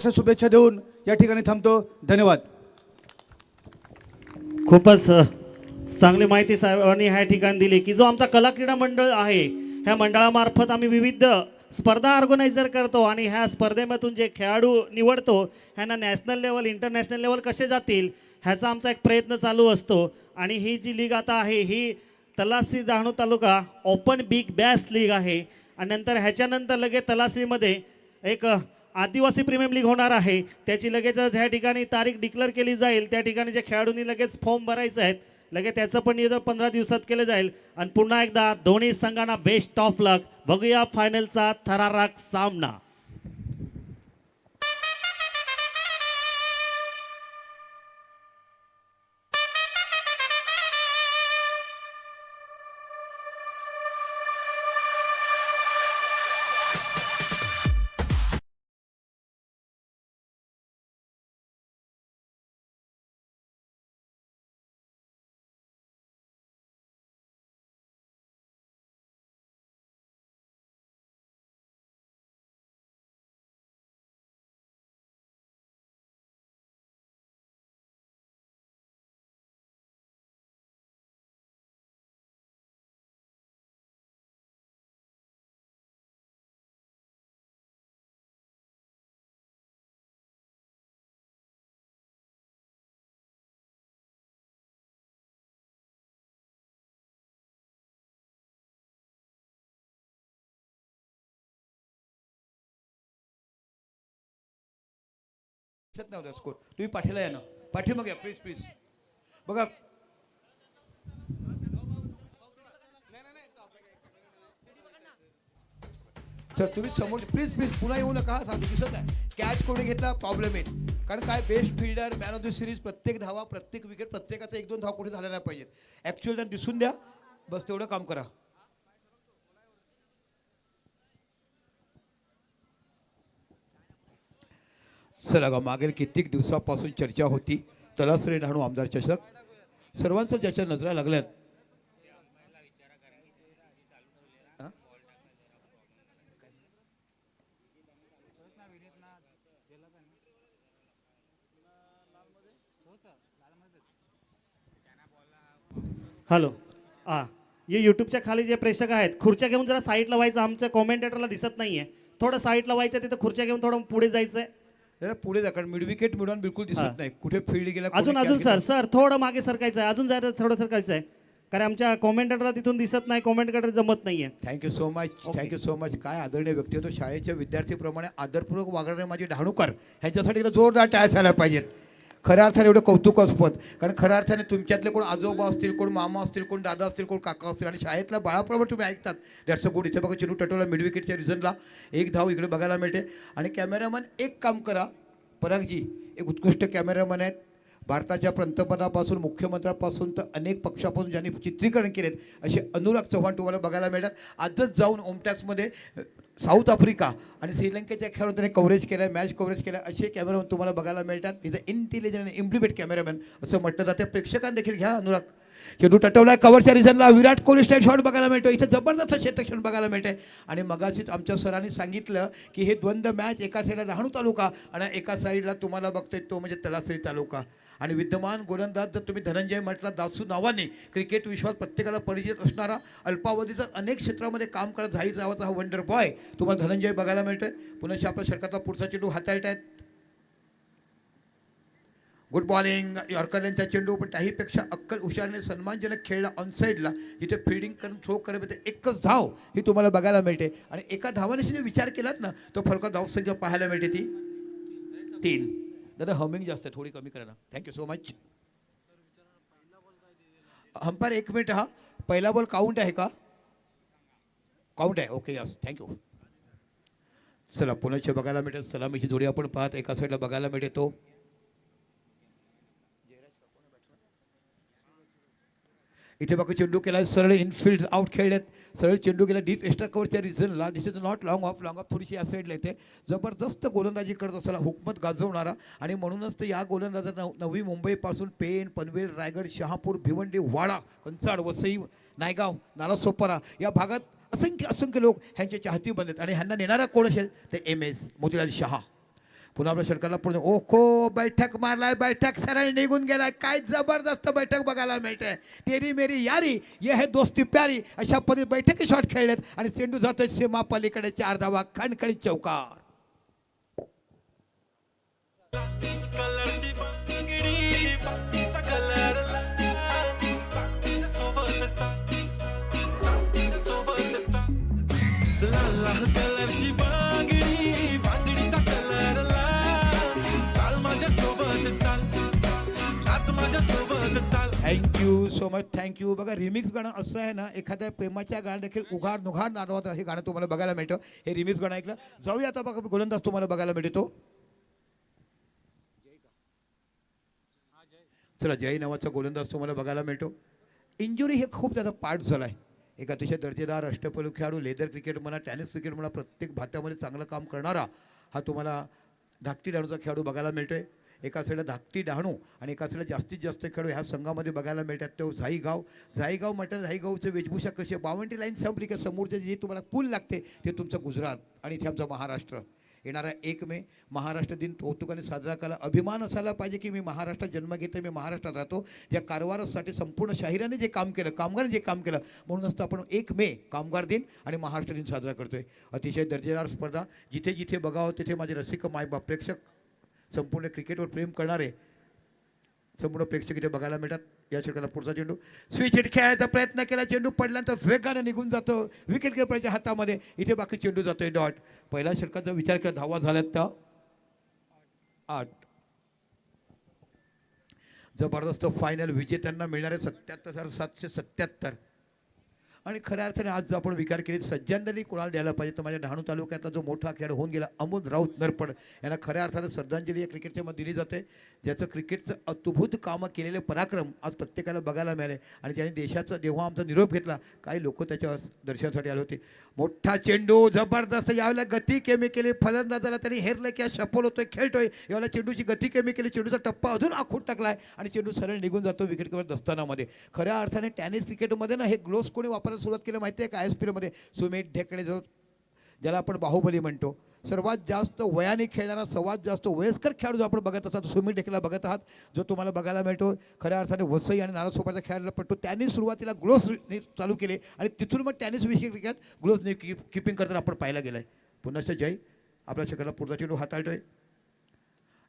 शुभेच्छा देऊन या ठिकाणी थांबतो. धन्यवाद. खूपच चांगली माहिती साहेबांनी ह्या ठिकाणी दिली की जो आमचा कला क्रीडा मंडळ आहे ह्या मंडळामार्फत आम्ही विविध स्पर्धा ऑर्गनायझर करतो आणि ह्या स्पर्धेमधून जे खेळाडू निवडतो ह्यांना नॅशनल लेवल इंटरनॅशनल लेवल कसे जातील ह्याचा आमचा एक प्रयत्न चालू असतो. आणि ही जी लीग आता आहे ही तलासरी डहाणू तालुका ओपन बिग बॅश लीग आहे. आणि नंतर ह्याच्यानंतर लगेच तलासरीमध्ये एक आदिवासी प्रीमियम लीग होणार आहे. त्याची लगेचच ह्या ठिकाणी तारीख डिक्लेअर केली जाईल. त्या ठिकाणी जे खेळाडूंनी लगेच फॉर्म भरायचे आहेत लगेच त्याचं पण नियोजन 15 दिवसात केलं जाईल. आणि पुन्हा एकदा दोन्ही संघांना बेस्ट ऑफ लक. बघूया फायनलचा थरारक सामना. नव्हता स्कोर तुम्ही पाठीला या ना. पाठीमाग या प्लीज प्लीज. बघा तर तुम्ही समोर प्लीज प्लीज पुन्हा येऊ नका. सांगतो दिसत आहे कॅच कोणी घेतला प्रॉब्लेम येईल. कारण काय best fielder man of the series प्रत्येक धावा प्रत्येक विकेट प्रत्येकाचा 1-2 धाव कुठे झाल्या नाही पाहिजेत. ॲक्च्युअल त्यांना दिसून द्या बस तेवढं काम करा. चला गा मागील कित्येक दिवसापासून चर्चा होती तलासरी डहाणू आमदार चषक. सर्वांचं ज्याच्या नजरा लागल्यात हॅलो ये यूट्यूबच्या खाली जे प्रेक्षक आहेत खुर्च्या घेऊन जरा साईडला व्हायचं. आमच्या कॉमेंटेटरला दिसत नाहीये. थोडं साईडला व्हायचं तिथं खुर्च्या घेऊन थोडं पुढे जायचंय. जरा पुढे जा कारण मिड विकेट मिळून बिलकुल दिसत नाही कुठे फील्ड गेला. अजून सर थोडं मागे सरकायचं आहे. अजून जरा थोडं सरकायचं आहे कारण आमच्या कॉमेंटेटरला तिथून दिसत नाही. कॉमेंटेटर जमत नाहीये. Thank you so much. Thank you so much. काय आदरणीय व्यक्ती होतो. शाळेच्या विद्यार्थीप्रमाणे आदरपूर्वक वागणारे माझे डहाणूकर ह्यांच्यासाठी एकदा जोरदार टाळ्या झाल्या पाहिजेत. खऱ्या अर्थाने एवढं कौतुकास्पद. कारण खऱ्या अर्थाने तुमच्यातले कोण आजोबा असतील कोण मामा असतील कोण दादा असतील कोण काका असतील आणि शाळेतल्या बाळाप्रमाणे तुम्ही ऐकतात. That's a good. इथे बघा चिनू टटोला मिड विकेटच्या रिझनला 1 धाव इकडे बघायला मिळते. आणि कॅमेरामन एक काम करा परागजी एक उत्कृष्ट कॅमेरामन आहेत. भारताच्या पंतप्रधानापासून मुख्यमंत्र्यापासून तर अनेक पक्षापासून ज्यांनी चित्रीकरण केलेत असे अनुराग चव्हाण तुम्हाला बघायला मिळतात. आजच जाऊन ओमटॅक्समध्ये साऊथ आफ्रिका आणि श्रीलंकेच्या खेळाडूंनी कव्हरेज केलं आहे मॅच कव्हरेज केलं आहे. असे कॅमेरामॅन तुम्हाला बघायला मिळतात. इज अ इंटेलिजंट आणि इम्प्लिमेंट कॅमेरामॅन असं म्हटलं जातं. प्रेक्षकांना देखील घ्या अनुराग. चेंडू टटवला कव्हरच्या रिझनला विराट कोहली स्टाईल शॉट बघायला मिळतो. इथं जबरदस्त क्षेत्रक्षण बघायला मिळते. आणि मगाशीच आमच्या सरांनी सांगितलं की हे द्वंद्व मॅच एका साईडला डहाणू तालुका आणि एका साईडला तुम्हाला बघतोय तो म्हणजे तलासरी तालुका. आणि विद्यमान गोलंदाज जर तुम्ही धनंजय म्हटला दासू नावाने क्रिकेट विश्वात प्रत्येकाला परिचित असणारा अल्पावधीचा अनेक क्षेत्रामध्ये काम करत झाई नावाचा हा वंडर बॉय तुम्हाला धनंजय बघायला मिळतोय. पुन्हा आपल्या षटकाचा पुढचा चेंडू हाताळत आहेत. गुड बॉलिंग यॉर्करचा चेंडू पण त्याहीपेक्षा अक्कल हुशारने सन्मानजनक खेळला ऑनसाईडला जिथे फिल्डिंग करून थ्रो करत एकच धाव ही तुम्हाला बघायला मिळते. आणि एका धावाने जे विचार केलात ना तो फलका धावसंख्या पाहायला मिळते ती 3. दादा हमिंग जास्त आहे थोडी कमी करा ना. Thank you so much. Umpire 1 minute. हा पहिला बॉल काउंट आहे का? काउंट आहे. Okay yes thank you. चला पुण्याचे बघायला मिळते सलामीची जोडी आपण पाहत एका साईडला बघायला मिळते तो इथे बघा चेंडू केला सरळ इनफिल्ड आउट खेळलेत. सरळ चेंडू गेला डीप एक्स्ट्रा कव्हरच्या रिझनला. This is not long off थोडीशी या साईडला येते. जबरदस्त गोलंदाजी करत असताना हुकमत गाजवणारा आणि म्हणूनच तर या गोलंदाजांना नवी मुंबईपासून पेण पनवेल रायगड शहापूर भिवंडी वाडा कंचाड वसई नायगाव नालासोपारा या भागात असंख्य लोक ह्यांचे चाहती बनलेत. आणि ह्यांना नेणारा कोण असेल ते MS मोतीलाल शहा. पुन्हा आपल्या षटकाला पुढे ओखो बैठक मारलाय, बैठक सरळ निघून गेलाय. काय जबरदस्त बैठक बघायला मिळते. तेरी मेरी यारी ये है दोस्ती प्यारी अशा पद्धती बैठकी शॉट खेळलेत आणि चेंडू जातोय सीमा पलीकडे 4 धावा खणखणीत चौकार. कलरची बांगडी बांगडीचा कलरला सोबतचा लाल लाल कलरची बांगडी बांगडीचा कलरला चाल माझ्या सोबत चाल नाच माझ्या सोबत चाल. Thank you so much, thank you. बघा रिमिक्स गाणं असं आहे ना, एखाद्या प्रेमाच्या गाणं देखील उघाड नुघाड नाडवत हे गाणं तुम्हाला बघायला मिळतं. हे रिमिक्स गाणं ऐकलं. जाऊया आता बघा गोलंदाज तुम्हाला बघायला मिळतो. चला, जय नावाचा गोलंदाज तुम्हाला बघायला मिळतो. इंजुरी हे खूप त्याचा पार्ट झाला आहे. एक अतिशय दर्जेदार अष्टपैलू खेळाडू, लेदर क्रिकेट म्हणा, टेनिस क्रिकेट म्हणा, प्रत्येक भात्यामध्ये चांगलं काम करणारा हा तुम्हाला धाकटी डहाणूचा खेळाडू बघायला मिळतोय. एका साईडला धाकटी डहाणू आणि एका साईडला जास्तीत जास्त खेळाडू ह्या संघामध्ये बघायला मिळतात. तो झाईगाव म्हटलं, झाईगावचं वेशभूषा कशी आहे, 52 लाईन संपली की समोरचे जे तुम्हाला पूल लागते ते तुमचं गुजरात आणि इथे आमचं महाराष्ट्र. येणारा 1 मे महाराष्ट्र दिन कौतुकाने साजरा करायला अभिमान असायला पाहिजे की मी महाराष्ट्रात जन्म घेतो, मी महाराष्ट्रात राहतो. या कारभारासाठी संपूर्ण शाहिराने जे काम केलं, कामगारांनी जे काम केलं, म्हणूनच आपण 1 मे कामगार दिन आणि महाराष्ट्र दिन साजरा करतोय. अतिशय दर्जेदार स्पर्धा. जिथे जिथे बघावं तिथे माझे रसिक मायबाप प्रेक्षक, संपूर्ण क्रिकेटवर प्रेम करणारे संपूर्ण प्रेक्षक इथे बघायला मिळतात. या षटकाला पुढचा चेंडू स्विच हिट खेळायचा प्रयत्न केला, चेंडू पडल्यानंतर वेगाने निघून जातो विकेट किपरच्या हातामध्ये. इथे बाकी चेंडू जातोय डॉट. पहिल्या षटकाचा विचार केला धावा झाल्यात तर 8. जबरदस्त फायनल विजेत्यांना मिळणारे 77,777. आणि खऱ्या अर्थाने आज जर आपण विचार केली श्रद्धांजली कोणाला द्यायला पाहिजे तर माझ्या डहाणू तालुक्यातला जो मोठा खेळ होऊन गेला अमोल राऊत नरपड यांना खऱ्या अर्थाने श्रद्धांजली या क्रिकेटच्या मध्ये दिली जाते. ज्याचं क्रिकेटचं अद्भुत कामं केलेले पराक्रम आज प्रत्येकाला बघायला मिळाले. आणि त्याने देशाचा जेव्हा आमचा निरोप घेतला, काही लोक त्याच्या दर्शनासाठी आले होते. मोठा चेंडू जबरदस्त, यावेळेला गती कमी केली फलंदाजाला, त्यांनी हेरलं की शपल होतोय खेळतोय. यावेळेला चेंडूची गती कमी केली, चेंडूचा टप्पा अजून आखूट टाकलाय आणि चेंडू सरळ निघून जातो विकेट किपर दस्तानामध्ये. खऱ्या अर्थाने टेनिस क्रिकेटमध्ये ना हे ग्लोव्स कोणी वापरायला सुरुवात केलं माहिती आहे का? ISPमध्ये सुमित ढेकणे जो ज्याला आपण बाहुबली म्हणतो, सर्वात जास्त वयाने खेळणारा सर्वात जास्त वयस्कर खेळाडू जो आपण बघत असतात सुमित ढेकला बघत आहात, जो तुम्हाला बघायला मिळतो. खऱ्या अर्थाने वसई आणि नारासोबतचा खेळायला पडतो. त्यांनी सुरुवातीला ग्लोव्स चालू केले आणि तिथून मग टेनिस विषयी क्रिकेट ग्लोव्स किपिंग करताना आपण पाहायला गेलाय. पुन्हा जय आपल्या षटकाला पुढचा चेंडू हाताळतोय.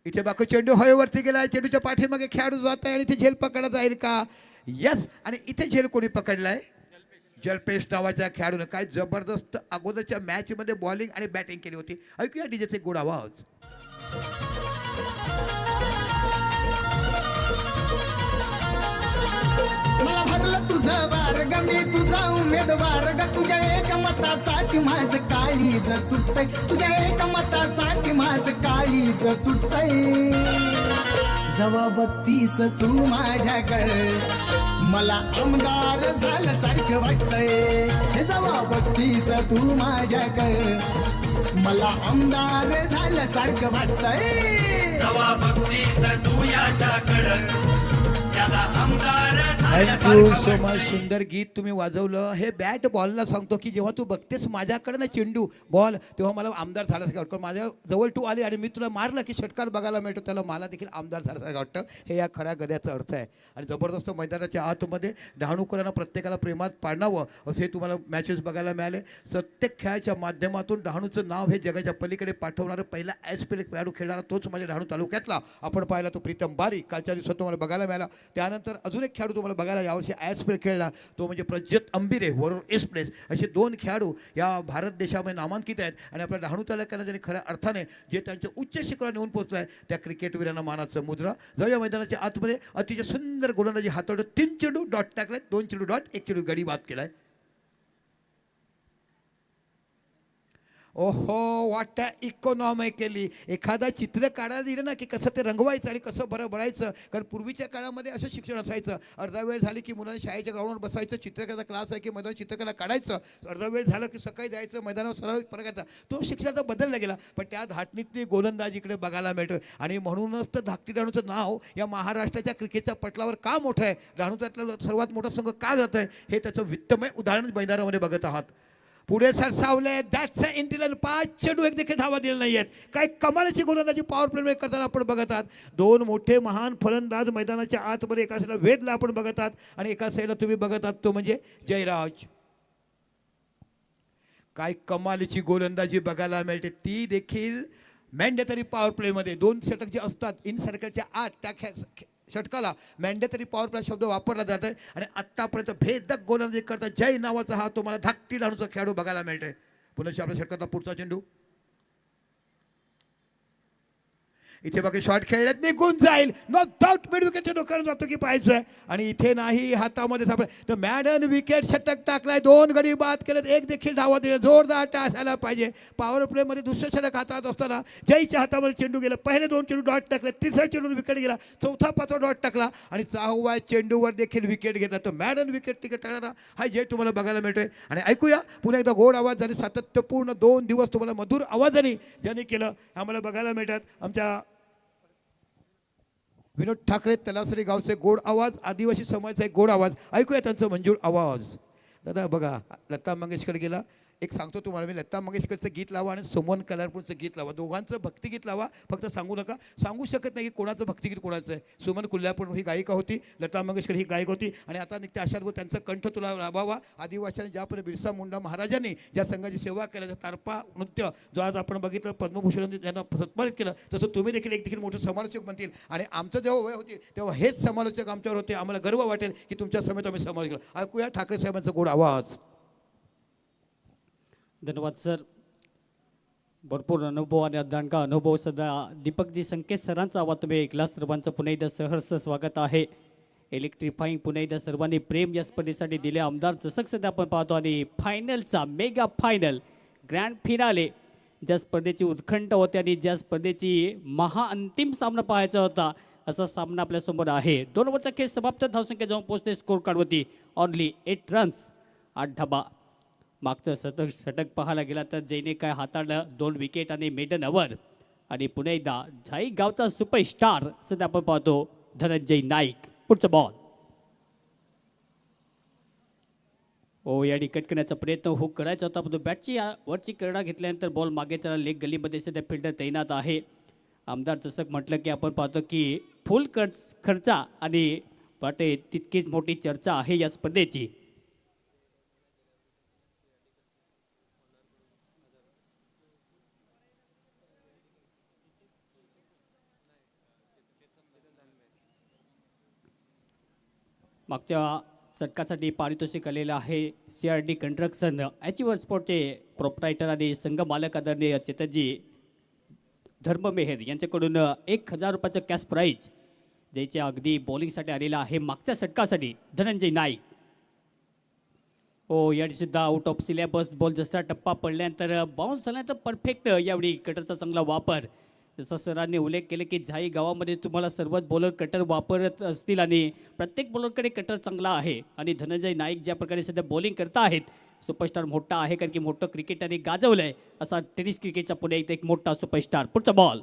इथे बाकी चेंडू हवेवरती गेलाय, चेंडूच्या पाठीमागे खेळाडू जात आहे आणि इथे झेल पकडला जाईल का? यस. आणि इथे झेल कोणी पकडलाय? जलपेश नावाच्या खेळाडूने. काय जबरदस्त अगोदरच्या मॅचमध्ये बॉलिंग आणि बॅटिंग केली होती. ऐकूया डीजेचे गोड आवाज. मला भरलं तुझं वार्ग, मी तुझा उमेदवार ग. तुझ्या एका मतासाठी माझं काळीज तुटतंय, तुझ्या एका मतासाठी माझं काळीज तुटतंय. जवा बत्तीस तू माझ्याकडे मला आमदार झाल्यासारखं वाटतंय. हे जवा बत्तीस तू माझ्याकडे मला आमदार झाल्यासारखं वाटतंय. जवा बत्तीस तू याच्याकडे थँक्यू सो मच. सुंदर गीत तुम्ही वाजवलं. हे बॅट बॉलला सांगतो की जेव्हा तू बघतेस माझ्याकडे ना चेंडू बॉल, तेव्हा मला आमदार झाल्यासारखं वाटतं. माझ्या जवळ तू आली आणि मी तुला मारलं की षटकार बघायला मिळतो, त्याला मला देखील आमदार झाल्यासारखं वाटतं. हे या खऱ्या गद्याचा अर्थ आहे. आणि जबरदस्त मैदानाच्या आतमध्ये डहाणूकरांना प्रत्येकाला प्रेमात पाडावं असे तुम्हाला मॅचेस बघायला मिळाले. प्रत्येक खेळाच्या माध्यमातून डहाणूचं नाव हे जगाच्या पलीकडे पाठवणारं पहिला ISPL खेळाडू खेळणारा तोच माझ्या डहाणू तालुक्यातला आपण पाहिला तो प्रीतम बारी कालच्या दिवसात तुम्हाला बघायला मिळाला. त्यानंतर अजून एक खेळाडू तुम्हाला बघायला यावर्षी ISPL खेळला, तो म्हणजे प्रज्योत अंबिरे वरून एक्सप्रेस. असे 2 खेळाडू या भारत देशामध्ये नामांकित आहेत. आणि आपल्या डहाणू तालुक्याला ज्यांनी खऱ्या अर्थाने जे त्यांच्या उच्च शिखरावर नेऊन पोहोचलं आहे त्या क्रिकेटवीरांना मानाचा मुद्रा. जाऊया मैदानाच्या आतमध्ये. अतिशय सुंदर गोलंदाजी हाताळतो. 3 चेंडू डॉट टाकलाय, 2 चेंडू डॉट, 1 चेंडू गडी बाद केलाय. ओहो वाटतं इकॉनॉमिकली एखादा चित्र काढायला दिलं ना की कसं ते रंगवायचं आणि कसं बरं बरायचं. कारण पूर्वीच्या काळामध्ये असं शिक्षण असायचं. अर्धा वेळ झाली की मुलांनी शाळेच्या ग्राउंडवर बसायचं, चित्रकलेचा क्लास आहे की मैदानात चित्रकला काढायचं. अर्धा वेळ झालं की सकाळी जायचं मैदानावर सराव करायचा. तो शिक्षणाचा बदलला गेला. पण त्या धाटणीतली गोलंदाजी इकडे बघायला मिळतोय. आणि म्हणूनच तर धाकटी डहाणूचं नाव या महाराष्ट्राच्या क्रिकेटच्या पटलावर का मोठं आहे, डहाणू त्यातलं सर्वात मोठा संघ का जात आहे, हे त्याचं वित्तमय उदाहरण मैदानामध्ये बघत आहात. पुढे सरसावले. That's a इंटिलिजंट. 5 चेंडू एक देखील धावा दिल्या नाहीयेत. काय कमालीची गोलंदाजी पॉवर प्ले करताना आपण बघत आहात. 2 मोठे महान फलंदाज मैदानाच्या आतमध्ये एका साईडला वेदला आपण बघत आहात आणि एका साईडला तुम्ही बघत आहात तो म्हणजे जयराज. काय कमालीची गोलंदाजी बघायला मिळते. ती देखील मॅन्डेटरी पॉवर प्लेमध्ये 2 षटक जे असतात इन सर्कलच्या आत त्या षटकाला मॅन्डेटरी पॉवर प्ले शब्द वापरला जात आहे. आणि आत्तापर्यंत भेदक गोलंदाजी करता जय नावाचा हा तुम्हाला धाकटी डाणूचा खेळाडू बघायला मिळतोय. पुन्हा आपल्या षटकातला पुढचा चेंडू इथे बघा शॉट खेळल्यात निघून जाईल. नो डाऊट मिड विकेटच्या डोक्यावर जातो की पाहायचं. आणि इथे नाही हातामध्ये सापड तर मॅडन विकेट षटक टाकलाय. 2 गडी बाद केलेत. एक देखील धावा दिले. जोरदार टास आला पाहिजे. पॉवर प्लेमध्ये दुसरं षटक हातात असताना जयच्या हातामध्ये चेंडू गेला. पहिले 2 चेंडू डॉट टाकले. तिसऱ्या चेंडूवर विकेट गेला. चौथा 5वा डॉट टाकला आणि 6व्या चेंडूवर देखील विकेट घेतला. तर मॅडन विकेट तिकीट टाकणारा हा जय तुम्हाला बघायला मिळतोय. आणि ऐकूया पुन्हा एकदा गोड आवाज आणि सातत्यपूर्ण 2 दिवस तुम्हाला मधुर आवाजाने ज्यांनी केलं आम्हाला बघायला मिळतात. आमच्या विनोद ठाकरे तलासरी गावचे गोड आवाज, आदिवासी समाजाचा एक गोड आवाज. ऐकूया त्यांचं मंजूर आवाज. दादा बघा लता मंगेशकर गेला. एक सांगतो तुम्हाला मी, लता मंगेशकरचं गीत लावा आणि सुमन कल्याणपूरचं गीत लावा. दोघांचं भक्तिगीत लावा. फक्त सांगू नका. सांगू शकत नाही की कोणाचं भक्तिगीत कोणाचं आहे. सुमन कल्याणपूर ही गायिका होती. लता मंगेशकर ही गायक होती. आणि आता नित्य अशात त्यांचा कंठ तुला लाभावा. आदिवासींनी ज्याप्रमाणे बिरसा मुंडा महाराजांनी ज्या संघाची सेवा केल्या, तारपा नृत्य जो आज आपण बघितलं पद्मभूषण त्यांना सत्कारित केलं, तसं तुम्ही देखील एक देखील मोठे समालोचक बनतील. आणि आमचं जेव्हा वय होती तेव्हा हेच समालोचक आमच्यावर होते. आम्हाला गर्व वाटेल की तुमच्या समेत आम्ही समालोच केला. ऐकूया ठाकरे साहेबांचा गोड आवाज. धन्यवाद सर. भरपूर अनुभव आणि जाणकार अनुभव सध्या दीपकजी संकेत सरांचा आवाज तुम्ही ऐकला. सर्वांचं पुन्हा एकदा सहर्ष स्वागत आहे. इलेक्ट्रिफाईंग पुन्हा एकदा सर्वांनी प्रेम या स्पर्धेसाठी दिले. आमदार चषक सध्या आपण पाहतो आणि फायनलचा मेगा फायनल ग्रँड फिनाले ज्या स्पर्धेची उत्कंठ होती आणि ज्या स्पर्धेची महाअंतिम सामना पाहायचा होता असा सामना आपल्यासमोर आहे. 2 ओव्हरचा खेळ समाप्त. धावसंख्या जाऊन पोहोचते स्कोर कार्डवरती ऑनली 8 रन्स 8 धाबा. मागचं षटक पाहायला गेला तर जयने काय हाताळलं 2 विकेट आणि मेडन ओव्हर. आणि पुन्हा एकदा झाई गावचा सुपरस्टार सध्या आपण पाहतो धनंजय नाईक. पुढचा बॉल या कट करण्याचा प्रयत्न हुक करायचा होता, पण बॅटची वरची करडा घेतल्यानंतर बॉल मागे चला. लेग गलीमध्ये सध्या फिल्डर तैनात आहे. आमदार चषक म्हटलं की आपण पाहतो की फुल खर्चा आणि वाटे तितकीच मोठी चर्चा आहे या स्पर्धेची. मागच्या षटकासाठी पारितोषिक आलेलं आहे CRD कंस्ट्रक्शन अचिव्हर स्पोर्टचे प्रोप्रायटर आणि संघ मालक आदरणीय चेतनजी धर्ममेहर यांच्याकडून 1000 रुपयाचं कॅश प्राईज ज्याच्या अगदी बॉलिंगसाठी आलेलं आहे. मागच्या षटकासाठी धनंजय नाईक यावेळी सुद्धा आउट ऑफ सिलेबस बॉल. जसा टप्पा पडल्यानंतर बाउन्स झाल्यानंतर परफेक्ट यावेळी कटरचा चांगला वापर. जसं सरांनी उल्लेख केले की झाई गावामध्ये तुम्हाला सर्वच बॉलर कटर वापरत असतील आणि प्रत्येक बॉलरकडे कटर चांगला आहे. आणि धनंजय नाईक ज्या प्रकारे सध्या बॉलिंग करत आहेत, सुपरस्टार मोठा आहे कारण की मोठं क्रिकेटने गाजवलं आहे असा टेनिस क्रिकेटचा पुढे एक मोठा सुपरस्टार. पुढचा बॉल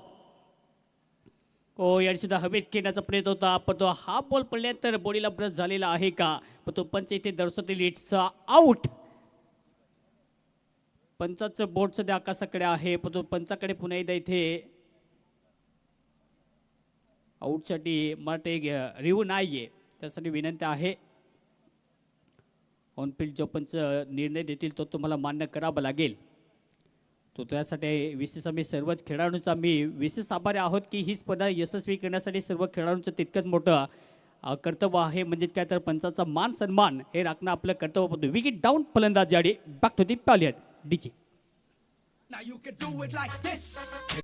यावेळी सुद्धा हवेत खेळण्याचा प्रयत्न होता, पण तो हा बॉल पडल्यानंतर बॉडीला ब्रश झालेला आहे का, पण तो पंच इथे दर्शवतील इट्स आउट. पंचाचं बोर्ड सध्या आकाशाकडे आहे, पण तो पंचाकडे पुन्हा एकदा इथे आऊटसाठी मला एक रिव्ह्यू नाही आहे, त्यासाठी विनंती आहे. ऑनफिल्ड जो पंच निर्णय देतील तो तुम्हाला मान्य करावा लागेल. तो त्यासाठी विशेष आम्ही सर्वच खेळाडूंचा आम्ही विशेष आभारी आहोत की ही स्पर्धा यशस्वी करण्यासाठी सर्व खेळाडूंचं तितकंच मोठं कर्तव्य आहे. म्हणजे काय तर पंचाचा मान सन्मान हे राखणं आपलं कर्तव्य होतं. विकेट डाऊन फलंदाज जाडी बॅक टू दी पॅलियन डीजे. Now you can do it like this.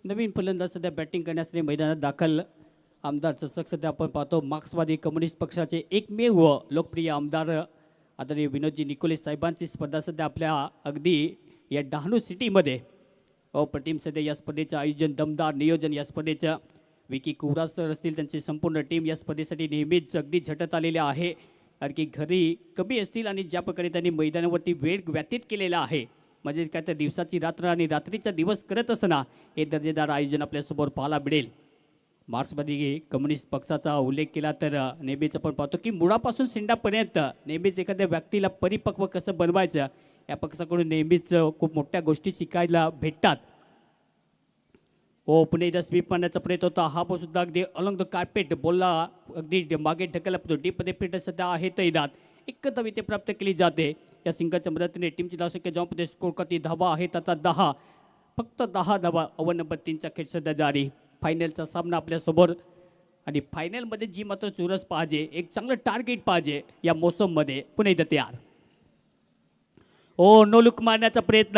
नवीन फलंदाज सध्या बॅटिंग करण्यासाठी मैदानात दाखल. आमदार चषक सध्या आपण पाहतो मार्क्सवादी कम्युनिस्ट पक्षाचे एकमेव लोकप्रिय आमदार आदरणीय विनोदजी निकोले साहेबांची स्पर्धा सध्या आपल्या अगदी या डहाणू सिटीमध्ये अप्रतिम सध्या या स्पर्धेचं आयोजन, दमदार नियोजन या स्पर्धेचं. विकी कुवरा सर असतील, त्यांची संपूर्ण टीम या स्पर्धेसाठी नेहमीच अगदी झटत आलेले आहे. कारण की घरी कमी असतील आणि ज्या प्रकारे त्यांनी मैदानावरती वेळ व्यतीत केलेला आहे, म्हणजे काय तर दिवसाची रात्र आणि रात्रीचा दिवस करत असताना हे दर्जेदार आयोजन आपल्यासमोर पाहायला मिळेल. मार्क्समध्ये कम्युनिस्ट पक्षाचा उल्लेख केला तर नेहमीच आपण पाहतो की मुळापासून सिंडापर्यंत नेहमीच एखाद्या व्यक्तीला परिपक्व कसं बनवायचं या पक्षाकडून नेहमीच खूप मोठ्या गोष्टी शिकायला भेटतात. हो, पुणे एकदा स्वीप मारण्याचा प्रयत्न होता. हा बॉल सुद्धा अगदी अलंग द कार्पेट बोलला अगदी मागे ढकलला पडतो. डीपमध्ये फिट सध्या आहे तैदात. एक धाव इथे प्राप्त केली जाते. या सिंगलच्या मदतीने टीमची धावसंख्या जॉम्पमध्ये स्कोर करती धावा आहेत आता 10, फक्त 10 धावा. ओव्हर नंबर 3चा खेळ सध्या जारी. फायनलचा सामना आपल्यासमोर आणि फायनलमध्ये जी मात्र चुरस पाहिजे, एक चांगलं टार्गेट पाहिजे या मोसममध्ये पुणे एकदा तयार. हो, नो लुक मारण्याचा प्रयत्न.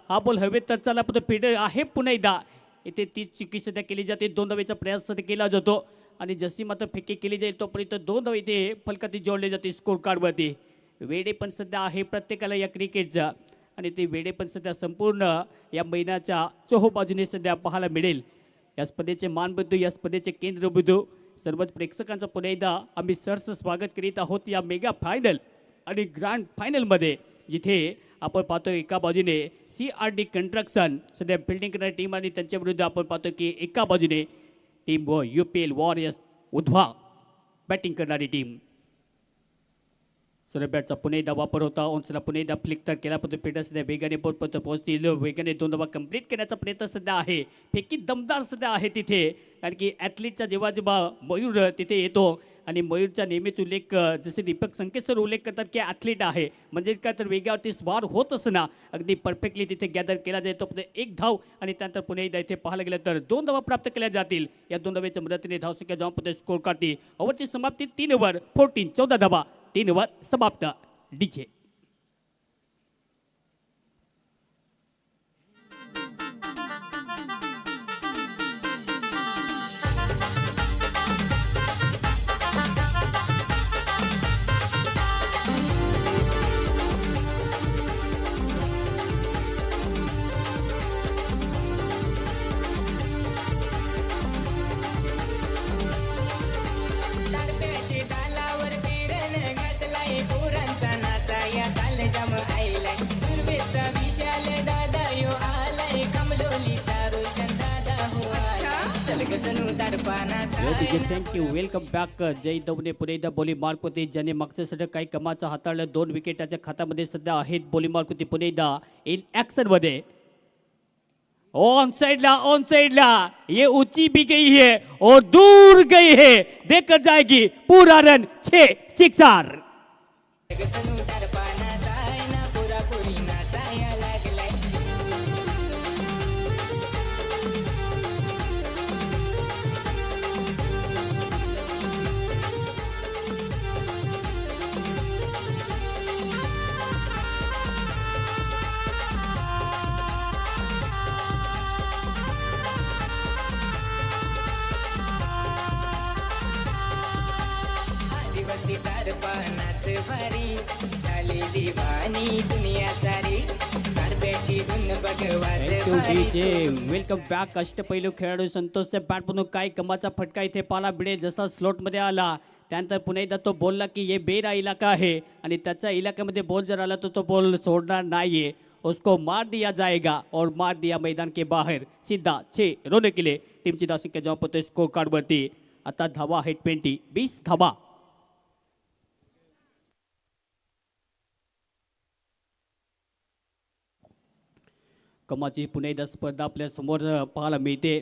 हा बॉल हवेत तर चला पण फिल्डर आहे पुन्हा एकदा. इथे ती चुकी सध्या केली जाते. 2 धावेचा प्रयास सध्या केला जातो आणि जशी मात्र फेकी केली जाईल तोपर्यंत 2 धावे इथे फलकाती जोडले जाते स्कोर कार्डवरती. वेडे पण सध्या आहे प्रत्येकाला या क्रिकेटचा आणि ते वेडे पण सध्या संपूर्ण या महिन्याच्या चोहोबाजूने सध्या पाहायला मिळेल. या स्पर्धेचे मानबिंदू, या स्पर्धेचे केंद्रबिंदू, सर्वच प्रेक्षकांचं पुन्हा एकदा आम्ही सरस स्वागत करीत आहोत या मेगा फायनल आणि ग्रँड फायनलमध्ये, जिथे आपण पाहतो एका बाजूने CRD कंस्ट्रक्शन सध्या फिल्डिंग करणारी टीम आणि त्यांच्या विरुद्ध आपण पाहतो की एका बाजूने team UPL warriors Udhwa batting करणारी टीम. सरबॅटचा पुणे एकदा वापर होता. ओन्सला पुणे एकदा फ्लिक तर केला पण फिल्डर सध्या वेगाने बोलपर्यंत पोहोचतील. वेगाने 2 धावा कंप्लीट करण्याचा प्रयत्न सध्या आहे. फेकी दमदार सध्या आहे तिथे, कारण की ॲथलीटचा जेव्हा जेव्हा मयूर तिथे येतो आणि मयूरचा नेहमीच उल्लेख जसे दीपक संकेत सर उल्लेख करतात की ॲथलीट आहे, म्हणजे काय तर वेगावरती स्वार होत असताना अगदी परफेक्टली तिथे गॅदर केला जातो. एक धाव आणि त्यानंतर पुणे एकदा इथे पाहायला गेलं तर 2 धावा प्राप्त केल्या जातील. या 2 धावेच्या मदतीने धावसंख्या जॉम्पमध्ये स्कोर काढते. ओव्हरची समाप्ती 3 ओव्हर 14, 14 धावा, 3 ओव्हर समाप्त. डीजे तारप्याचे तालावर किरण घातलाय पोरांचा नाचा या तालजाम आईलाय पूर्वेचा विशाल दादा यो आलाय कमलोलीचा रोशन दादा हो आलाय सलगसनू दर्पणाचा thank you. Welcome back. Jay Davane Pune एकदा बॉली मार्कवरती, ज्याने मागचं सध्या काही कमाचं हाताळलं. 2 विकेटाच्या खात्यामध्ये सध्या आहेत. बॉली मार्कवरती पुणे एकदा इन ॲक्शनमध्ये. ऑन साइडला ये ऊंची भी गई है और दूर गई है, देखकर जाएगी पूरा रन 6 सिक्सर. सलगसनू दर्पणाचा ना पुरा पुरी नाचा या लागलाय आदिवासी दर्पणाच भारी झाली दिवाणी दुनिया सारी तारप्याची धुन बघवाच भारी. Welcome back. अष्टपैलू खेळाडू संतोषच्या बॅटमधून काय कमाचा फटका इथे पाहायला मिळेल. जसा स्लॉटमध्ये आला त्यानंतर पुन्हा एकदा तो बोलला की ये बेरा इलाका आहे आणि त्याच्या इलाक्यामध्ये बॉल जर आला तर तो बॉल सोडणार नाहीये. उसको मार दिया जाएगा और मार दिया मैदान के बाहर. सीधा 6 रन केले. टीमची धावसंख्या जेव्हा पोहोचते स्कोर कार्डवरती आता धावा आहे 20 धावा. कमाची पुणे एकदा स्पर्धा आपल्या समोर पाहायला मिळते.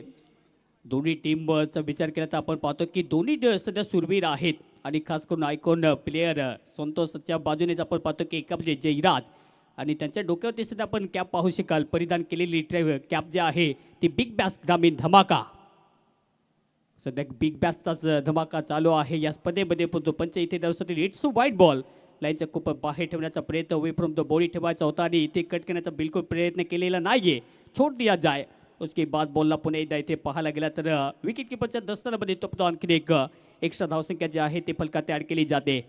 दोन्ही टीमचा विचार केला तर आपण पाहतो की दोन्ही सध्या सुरवीर आहेत आणि खास करून आयकॉन प्लेयर संतोषच्या बाजूनेच आपण पाहतो की एका म्हणजे जयराज आणि त्यांच्या डोक्यावरती सध्या आपण कॅप पाहू शकाल. परिधान केलेली कॅप जी आहे ती बिग बॅस ग्रामीण धमाका. सध्या बिग बॅसचाच धमाका चालू आहे या स्पर्धेमध्ये. पंच इथे दर्शवतील इट्स व्हाईट बॉल. लाईनच्या खूप बाहेर ठेवण्याचा प्रयत्न अवे फ्रॉम द बॉडी ठेवायचा होता आणि इथे कट करण्याचा बिलकुल प्रयत्न केलेला नाहीये. छोड दिया जाय. उसके बाद बॉलला पुन्हा एकदा इथे पाहायला गेला तर विकेट किपरच्या दस्तानामध्ये तो आणखी एक एक्स्ट्रा धावसंख्या जी आहे ती फलकात ॲड केली जाते.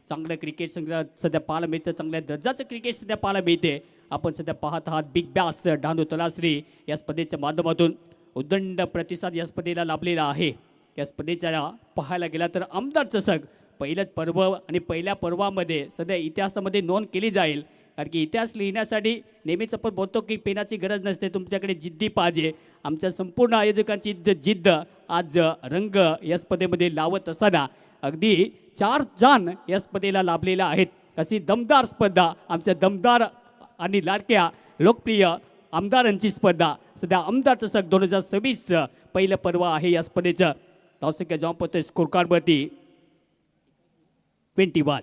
चांगलं क्रिकेट सध्या पाहायला मिळतं, चांगल्या दर्जाचं क्रिकेट सध्या पाहायला मिळते. आपण सध्या पाहत आहात बिग बॅस डहाणू तलासरी या स्पर्धेच्या माध्यमातून उदंड प्रतिसाद या स्पर्धेला लाभलेला आहे. या स्पर्धेच्या पाहायला गेला तर आमदार चषक पहिलंच पर्व आणि पहिल्या पर्वामध्ये सध्या इतिहासामध्ये नोंद केली जाईल. कारण की इतिहास लिहिण्यासाठी नेहमीच आपण बोलतो की पेनाची गरज नसते, तुमच्याकडे जिद्दी पाहिजे. आमच्या संपूर्ण आयोजकांची जिद्द आज रंग या स्पर्धेमध्ये लावत असताना अगदी 4 जान या स्पर्धेला लाभलेल्या आहेत. अशी दमदार स्पर्धा, आमच्या दमदार आणि लाडक्या लोकप्रिय आमदारांची स्पर्धा सध्या आमदार चषक 2026 पहिलं पर्व आहे. या स्पर्धेचं धावसंख्या जेव्हा पोहोचते स्कोर कार्डवरती 21.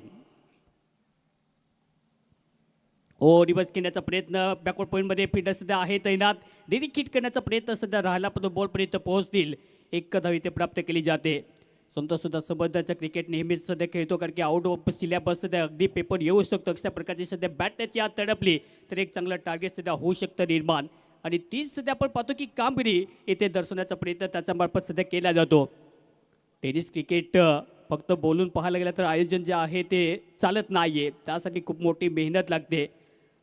रिव्हर्स घेण्याचा प्रयत्न बॅकवर्ड पॉईंटमध्ये फिल्डर सध्या आहे तैनात. डिरेक्ट हिट करण्याचा प्रयत्न सध्या राहिला, पण बॉलपर्यंत पोहोचतील. 1 धाव ते प्राप्त केली जाते. संतोष सुद्धा संबंधाचा क्रिकेट नेहमीच सध्या खेळतो, कारण की आउट ऑफ सिलेबस सध्या अगदी पेपर येऊ शकतो. अशा प्रकारची सध्या बॅट त्याची आत तडपली तर एक चांगलं टार्गेट सध्या होऊ शकतं निर्माण. आणि तीच सध्या आपण पाहतो की कामगिरी येथे दर्शवण्याचा प्रयत्न त्याच्या मार्फत सध्या केला जातो. टेनिस क्रिकेट फक्त बोलून पाहायला गेलं तर आयोजन जे आहे ते चालत नाही आहे, त्यासाठी खूप मोठी मेहनत लागते.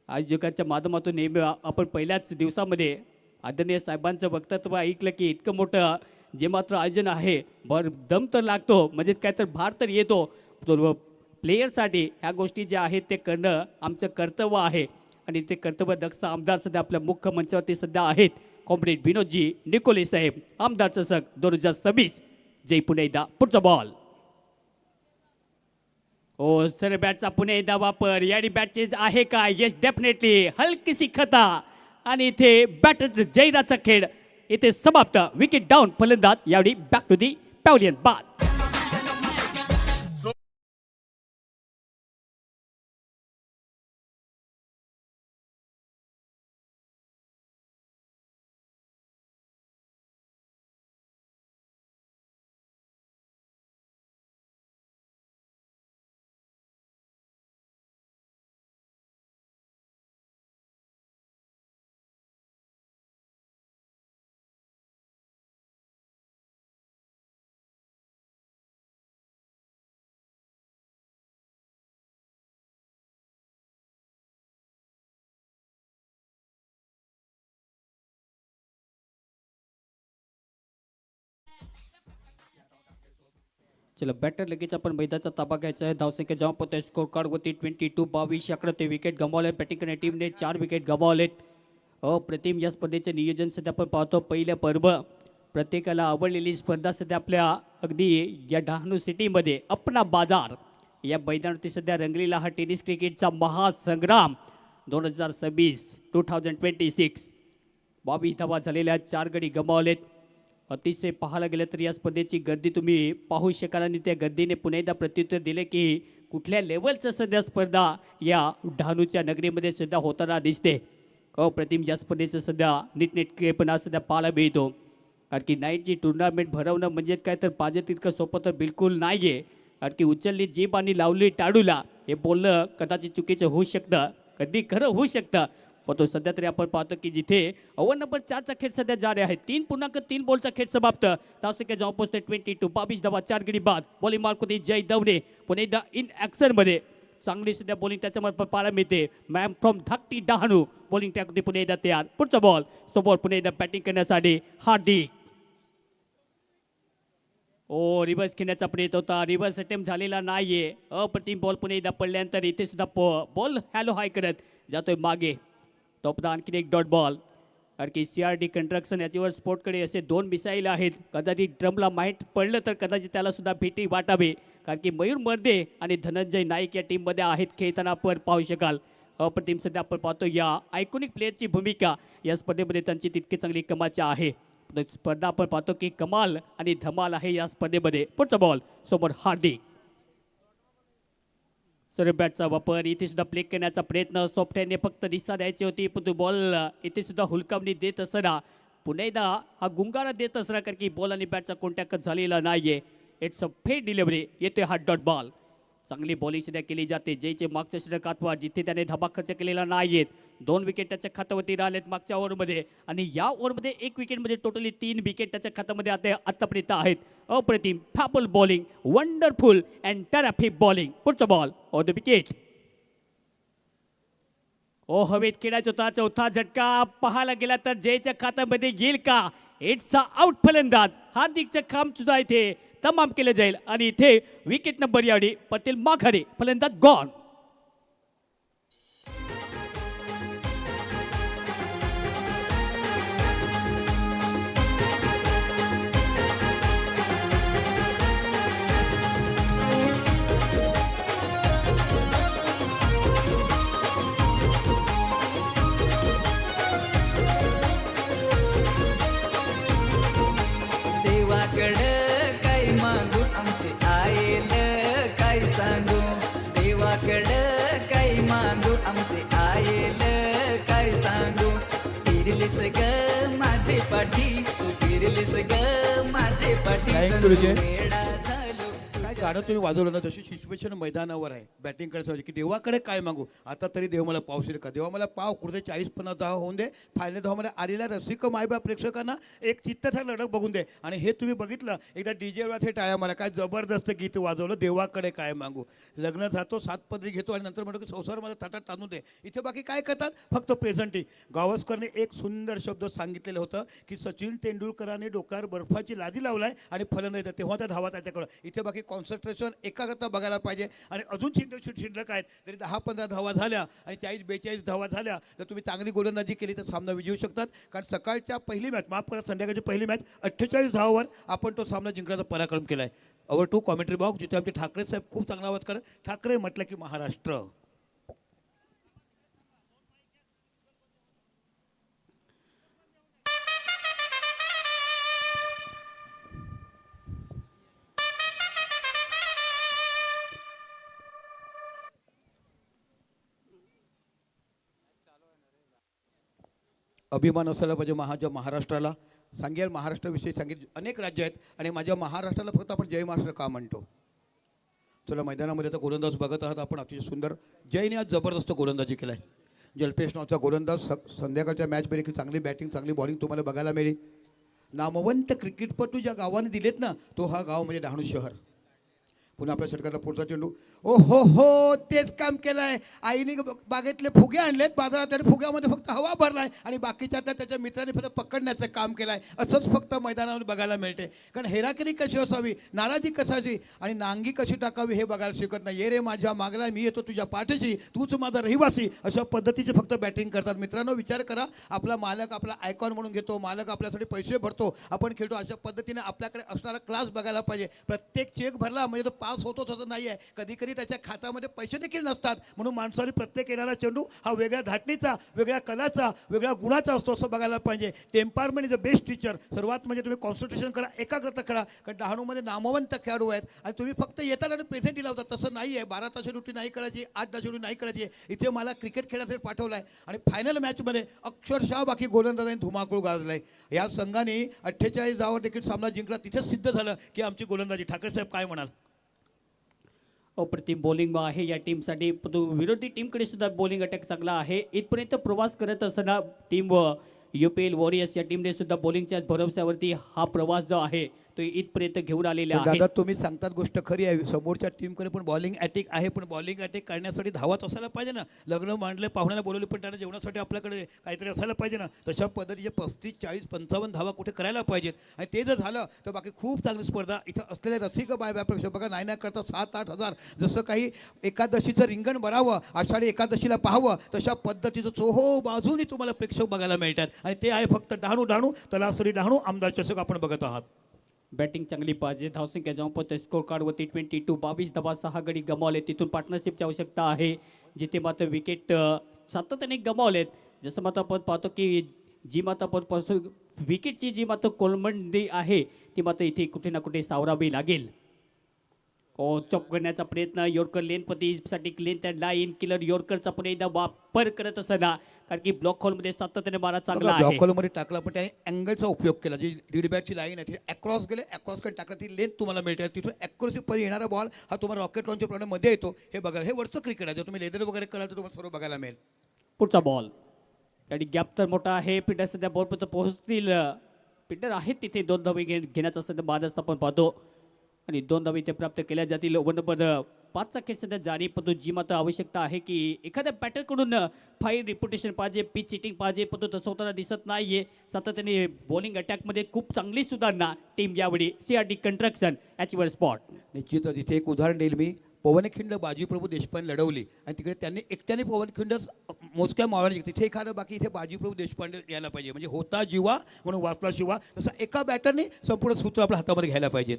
आयोजकांच्या माध्यमातून नेहमी आपण पहिल्याच दिवसामध्ये आदरणीय साहेबांचं वक्तव्य ऐकलं की इतकं मोठं जे मात्र आयोजन आहे भर दम तर लागतो, म्हणजे काय तर भार तर येतो. प्लेयरसाठी ह्या गोष्टी ज्या आहेत ते करणं आमचं कर्तव्य आहे. आणि ते कर्तव्य दक्ष आमदार सध्या आपल्या मुख्य मंचावरती सध्या आहेत. कॉम्रेड विनोदजी निकोले साहेब, आमदार चषक 2026 जय. पुन्हा एकदा पुढचा बॉल. सर बॅटचा पुन्हा एकदा वापर. याडी बॅटचे आहे का? Yes, definitely. हलकीशी खता आणि इथे बॅटरचं जयराचा खेळ इथे समाप्त. Wicket down. फलंदाज यावेळी बॅक टू दी पॅव्हलियन. बाद. चला बॅटर लगेच आपण मैदानाचा ताबा घ्यायचा आहे. धावसंख्या जेव्हा पोहोचते स्कोर कार्डवरती 22 याकडे ते विकेट गमावले. बॅटिंग करणाऱ्या टीमने 4 विकेट गमावलेत. प्रतिम या स्पर्धेचे नियोजन सध्या आपण पाहतो. पहिलं पर्व प्रत्येकाला आवडलेली स्पर्धा सध्या आपल्या अगदी या डहाणू सिटीमध्ये अपना बाजार या मैदानावरती सध्या रंगलेला हा टेनिस क्रिकेटचा महासंग्राम 2026. 22 धावा झालेल्या, 4 गडी गमावलेत. अतिशय पाहायला गेलं तर या स्पर्धेची गर्दी तुम्ही पाहू शकाल आणि त्या गर्दीने पुन्हा एकदा प्रत्युत्तर दिले की कुठल्या लेवलचं सध्या स्पर्धा या डहाणूच्या नगरीमध्ये सध्या होताना दिसते. प्रतिम या स्पर्धेचं सध्या नीटनेटकेपणा सध्या पाहायला मिळतो. कारण की नाईटची टुर्नामेंट भरवणं म्हणजे काय तर पाहिजे तितकं सोपं तर बिलकुल नाही आहे. कारण की उचलली जीभ आणि लावली टाळूला हे बोलणं कदाचित चुकीचं होऊ शकतं, कधी खरं होऊ शकतं. पण तो सध्या तरी आपण पाहतो की जिथे ओव्हर नंबर 4चा खेळ सध्या जारी आहे. 3.3 बॉलचा खेळ समाप्त. धावसंख्या जेव्हा पोहोचते 22 धावा, 4 गडी बाद. बॉलिंग मार्क होते जय दवणे. पुन्हा एकदा इन ॲक्शनमध्ये चांगली सध्या बॉलिंग त्याच्यामध्ये पाहायला मिळते. मॅम फ्रॉम धाकटी डहाणू बॉलिंग ट्रॅक होते पुन्हा एकदा तयार. पुढचा बॉल समोर पुन्हा एकदा बॅटिंग करण्यासाठी हार्दिक. रिव्हर्स खेळण्याचा प्रयत्न होता, रिव्हर्स अटेम्प्ट झालेला नाहीये. अप्रतिम बॉल पुन्हा एकदा पडल्यानंतर इथे सुद्धा बॉल हॅलो हाय करत जातोय मागे. टॉपदा आणखी एक डॉट बॉल. कारण की CRD कंस्ट्रक्शन याच्यावर स्पोर्टकडे असे 2 मिसाईल आहेत. कदाचित ड्रमला माहीत पडलं तर कदाचित त्याला सुद्धा भीती वाटावी. कारण की मयूर मर्दे आणि धनंजय नाईक या टीममध्ये आहेत खेळताना आपण पाहू शकाल. अप्रतिम सध्या आपण पाहतो या आयकॉनिक प्लेयरची भूमिका या स्पर्धेमध्ये त्यांची तितकी चांगली कमाची आहे. स्पर्धा आपण पाहतो की कमाल आणि धमाल आहे या स्पर्धेमध्ये. पुढचा बॉल समोर हार्दिक. सर बॅटचा वापर इथे सुद्धा प्ले करण्याचा प्रयत्न सॉफ्टवेअरने फक्त दिशा द्यायची होती, पण तो बॉल इथे सुद्धा हुलकावणी देत असताना पुन्हा एकदा हा गुंगारा देत असणार. कारण की बॉल आणि बॅटचा कॉन्टॅक्ट झालेला नाहीये. इट्स अ फेड डिलिव्हरी. येते हा डॉट बॉल. चांगली बॉलिंग सध्या केली जाते. जयचे मागचे षटक आठवा जिथे त्याने धाबा खर्च केलेला नाहीयेत. 2 विकेट त्याच्या खात्यावरती राहिलेत मागच्या ओव्हरमध्ये आणि या ओव्हरमध्ये 1 विकेटमध्ये टोटली 3 विकेट त्याच्या खात्यामध्ये आतापर्यंत आहेत. अप्रतिम fabulous bowling, wonderful and terrific bowling. पुढचा बॉल ऑन द विकेट. हवेत खेळायचा होता. चौथा झटका पाहायला गेला तर जयच्या खात्यामध्ये येईल का? इट्स अ आउट फलंदाज. हार्दिकचं काम सुद्धा इथे तमाम केलं जाईल आणि इथे विकेट नंबर यावेळी पटेल माघारे. फलंदाज गॉन. देवाकडं काय मागू आमचे आईल काय सांगू. देवाकडं काय मागू आमचे आईल काय सांगू. फिरलीस ग माझे पाठी, तू फिरलीस ग माझे पाठी. Thank you, रुचे. वेडा झालो काय गाणं तुम्ही वाजवलं ना, तशी सिच्युएशन मैदानावर आहे बॅटिंग करायचं की देवाकडे काय मागू. आता तरी देव मला पाव शिर का, देवा मला पाव कुठे 40-50 धावा होऊन दे. फायनल धावामध्ये आलेल्या रसिक मायबा प्रेक्षकांना एक चित्तथा लढत बघून दे. आणि हे तुम्ही बघितलं एकदा डीजेवर हे टाळ्या मला काय जबरदस्त गीत वाजवलं, देवाकडे काय मागू. लग्न जातो 7 पदरी घेतो आणि नंतर म्हणतो की संसार मला ताटात ताणून दे. इथे बाकी काय करतात, फक्त प्रेझेंटी. गावस्करने एक सुंदर शब्द सांगितलेलं होतं की सचिन तेंडुलकरांनी डोक्यावर बर्फाची लादी लावलाय आणि फलन येतं तेव्हा त्या धावा त्याच्याकडं. इथे बाकी कॉन्सन्ट्रेशन एकाग्रता बघायला पाहिजे. आणि अजून शिल्लक आहेत तरी 10-15 धावा झाल्या आणि 40-42 धावा झाल्या तर तुम्ही चांगली गोलंदाजी केली तर सामना विजयू शकतात. कारण सकाळच्या पहिली मॅच, माफ करा संध्याकाळची पहिली मॅच 48 धावावर आपण तो सामना जिंकण्याचा पराक्रम केला आहे. अवर टू कॉमेंट्री बॉक्स जिथे आमचे ठाकरे साहेब खूप चांगला आवाज करत. ठाकरे म्हटलं की महाराष्ट्र. अभिमान असायला पाहिजे माझ्या महाराष्ट्राला. सांगेल महाराष्ट्राविषयी सांगेल अनेक राज्य आहेत आणि माझ्या महाराष्ट्राला फक्त आपण जय महाराष्ट्र का म्हणतो. चला मैदानामध्ये आता गोलंदाज बघत आहात आपण. अतिशय सुंदर जयने आज जबरदस्त गोलंदाजी केला आहे. जल्पेश नावचा गोलंदाज संध्याकाळच्या मॅचमध्ये की चांगली बॅटिंग चांगली बॉलिंग तुम्हाला बघायला मिळेल. नामवंत क्रिकेटपटू ज्या गावाने दिलेत ना तो हा गाव म्हणजे डहाणू शहर. पुन्हा आपल्या षटकाचा पुढचा चेंडू. ओ हो तेच काम केलं आहे. आईने बागेतले फुगे आणलेत बाजारात आणि फुग्यामध्ये फक्त हवा भरलाय आणि बाकीच्या त्याच्या मित्रांनी फक्त पकडण्याचं काम केलं आहे. असंच फक्त मैदानावर बघायला मिळते. कारण हेराकिरी कशी असावी, नाराजी कशाची आणि नांगी कशी टाकावी हे बघायला शिकत नाही. ये रे माझ्या मागला मी येतो तुझ्या पाठीशी, तूच माझा रहिवासी, अशा पद्धतीचे फक्त बॅटिंग करतात. मित्रांनो विचार करा, आपला मालक आपला आयकॉन म्हणून घेतो, मालक आपल्यासाठी पैसे भरतो, आपण खेळतो. अशा पद्धतीने आपल्याकडे असणारा क्लास बघायला पाहिजे. प्रत्येक चेक भरला म्हणजे तो पास होतो तसं नाही आहे. कधी कधी त्याच्या खात्यामध्ये पैसे देखील नसतात. म्हणून माणसाने प्रत्येक येणारा चेंडू हा वेगळ्या धाटणीचा, वेगळ्या कलाचा, वेगळ्या गुणाचा असतो असं बघायला पाहिजे. Temperament is a best teacher. सर्वात म्हणजे तुम्ही कॉन्सन्ट्रेशन करा, एकाग्रता खेळा. कारण डहाणूमध्ये नामवंत खेळाडू आहेत आणि तुम्ही फक्त येतात आणि प्रेझेंटी लावतात तसं नाही आहे. 12 तास ड्युटी नाही करायची, 8 तास ड्युटी नाही करायची. इथे मला क्रिकेट खेळासाठी पाठवलं आहे आणि फायनल मॅचमध्ये अक्षरशः बाकी गोलंदाजांनी धुमाकूळ गाजलाय. या संघाने 48 धावांवर देखील सामना जिंकला. तिथेच सिद्ध झालं की आमची गोलंदाजी. ठाकरे साहेब काय म्हणाल? अप्रतिम बॉलिंग आहे या टीमसाठी. विरोधी टीमकडे सुद्धा बॉलिंग अटॅक चांगला आहे. इथपर्यंत प्रवास करत असताना टीम UPL वॉरियर्स या टीमने सुद्धा बॉलिंगच्या भरवशावरती हा प्रवास जो आहे तो इथपर्यंत घेऊन आलेला आहे. दादा तुम्ही सांगतात गोष्ट खरी आहे. समोरच्या टीमकडे पण बॉलिंग अटॅक आहे, पण बॉलिंग अटॅक करण्यासाठी धावात असायला पाहिजे ना. लग्न मांडले, पाहुण्याला बोलवले, पण त्यांना जेवणासाठी आपल्याकडे काहीतरी असायला पाहिजे ना. तशा पद्धतीचे 35, 40, 55 धावा कुठे करायला पाहिजेत. आणि ते जर झालं तर बाकी खूप चांगली स्पर्धा. इथं असलेले रसिक प्रेक्षक बघा, नाही करता 7-8 हजार. जसं काही एकादशीचं रिंगण भरावं, आषाढी एकादशीला पाहावं, तशा पद्धतीचं चोहो बाजूनी तुम्हाला प्रेक्षक बघायला मिळतात. आणि ते आहे फक्त डहाणू तलासरी डहाणू आमदार चषक आपण बघत आहात. बॅटिंग चांगली पाहिजे. धावसंख्या जाऊन पण स्कोर कार्डवरती 22, 22 धावा, 6 गडी गमावले. तिथून पार्टनरशिपची आवश्यकता आहे जिथे मात्र विकेट सातत्याने गमावलेत. जसं मात्र आपण पाहतो की जी मात्र आपण विकेटची जी मात्र कोलमंडी आहे ती मात्र इथे कुठे ना कुठे सावरावी लागेल. चॉप करण्याचा प्रयत्न यॉर्कर लेनपतीसाठी लेन त्या लाईन किलर यॉर्करचा पण एकदा वापर करत असताना, कारण की ब्लॉक हॉलमध्ये सातत्याने मारा चांगला आहे. ब्लॉक हॉलमध्ये टाकला पण त्याने अँगलचा उपयोग केला. जी लीड बॅटची लाईन आहे ती अक्रॉस गेले, अक्रॉस कडे टाकला, ती लेंथ तुम्हाला मिळते. तिथून अॅक्युरसी पर्यंत येणारा बॉल हा तुम्हाला रॉकेट लॉन्चच्या प्रमाणे मध्ये येतो. हे बघा, हे वरचं क्रिकेट आहे. जर तुम्ही लेदर वगैरे कराल तर तुम्हाला सर्व बघायला मिळेल. पुढचा बॉल आणि गॅप तर मोठा आहे. पिंटर सध्या बॉलपर्यंत पोहोचतील. पिंटर आहेत तिथे 2 धावे घेण्याचा सध्या मानस आपण पाहतो आणि 2 धावे ते प्राप्त केल्या जातील. ओव्हर नंबर 5चा खेळ सध्या जारी, परंतु जी मात्र आवश्यकता आहे की एखाद्या बॅटरकडून फाईन रिप्युटेशन पाहिजे, पिच हिटिंग पाहिजे, परंतु तसं होताना दिसत नाहीये. सातत्याने बॉलिंग अटॅकमध्ये खूप चांगली सुधारणा टीम यावेळी CRD कंस्ट्रक्शन अचिव्हर स्पॉट. निश्चितच इथे एक उदाहरण देईल मी. पवनखिंड बाजीप्रभू देशपांडे लढवली आणि तिकडे त्यांनी एकट्याने पवनखिंड मोजक्या मावळाने जिंकली. तिथे एखादं बाकी इथे बाजीप्रभू देशपांडे यायला पाहिजे. म्हणजे होता जीवा म्हणून वाचला शिवा. तसं एका बॅटरने संपूर्ण सूत्र आपल्या हातामध्ये घ्यायला पाहिजेत.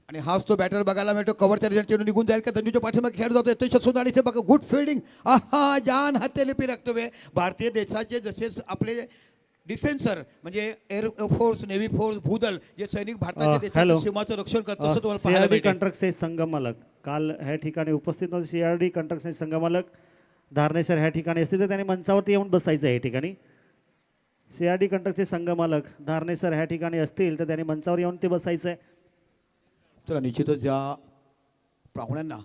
आणि हाच तो बॅटर बघायला मिळतो. कव्हर त्या रिझल्ट निघून जाईल का धनुच्या पाठीमागे खेळ जातो. येतो सुद्धा आणि इथे बघा गुड फिल्डिंग. आहा जान हत्यालिपी रक्तवे. भारतीय देशाचे जसे आपले डिफेन्सर म्हणजे एअर फोर्स, नेव्ही फोर्स, भूदल जे सैनिक भारताच्या देशाच्या सीमाचं रक्षण करतात तसं तुम्हाला पाहायला CRD मिळते. कंट्रक्टचे संघमालक काल ह्या ठिकाणी उपस्थित नव्हते. CRD कंट्रक्टचे संघमालक धारणेसर ह्या ठिकाणी असतील तर त्यांनी मंचावरती येऊन बसायचं आहे. या ठिकाणी CRD कंट्रक्टचे संघमालक धारणेसर ह्या ठिकाणी असतील तर त्यांनी मंचावर येऊन ते बसायचं आहे. चला निश्चितच ज्या पाहुण्यांना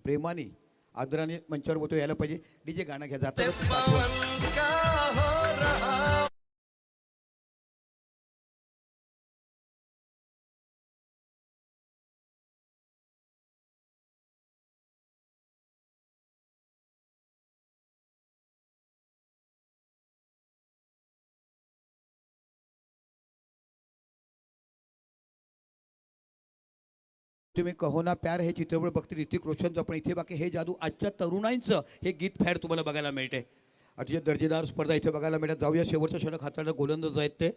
प्रेमाने आदराने मंचावर बोलतो यायला पाहिजे. डीजे गाणं घ्या जातं. तुम्ही कहो ना प्यार हे चित्रपट बघते ऋतिक रोशनचं, पण इथे बाकी हे जादू आजच्या तरुणांचं हे गीत फॅड तुम्हाला बघायला मिळते. अतिशय दर्जेदार स्पर्धा इथे बघायला मिळतात. जाऊया शेवटच्या षटक हाताळणं गोलंदाज आहेत ते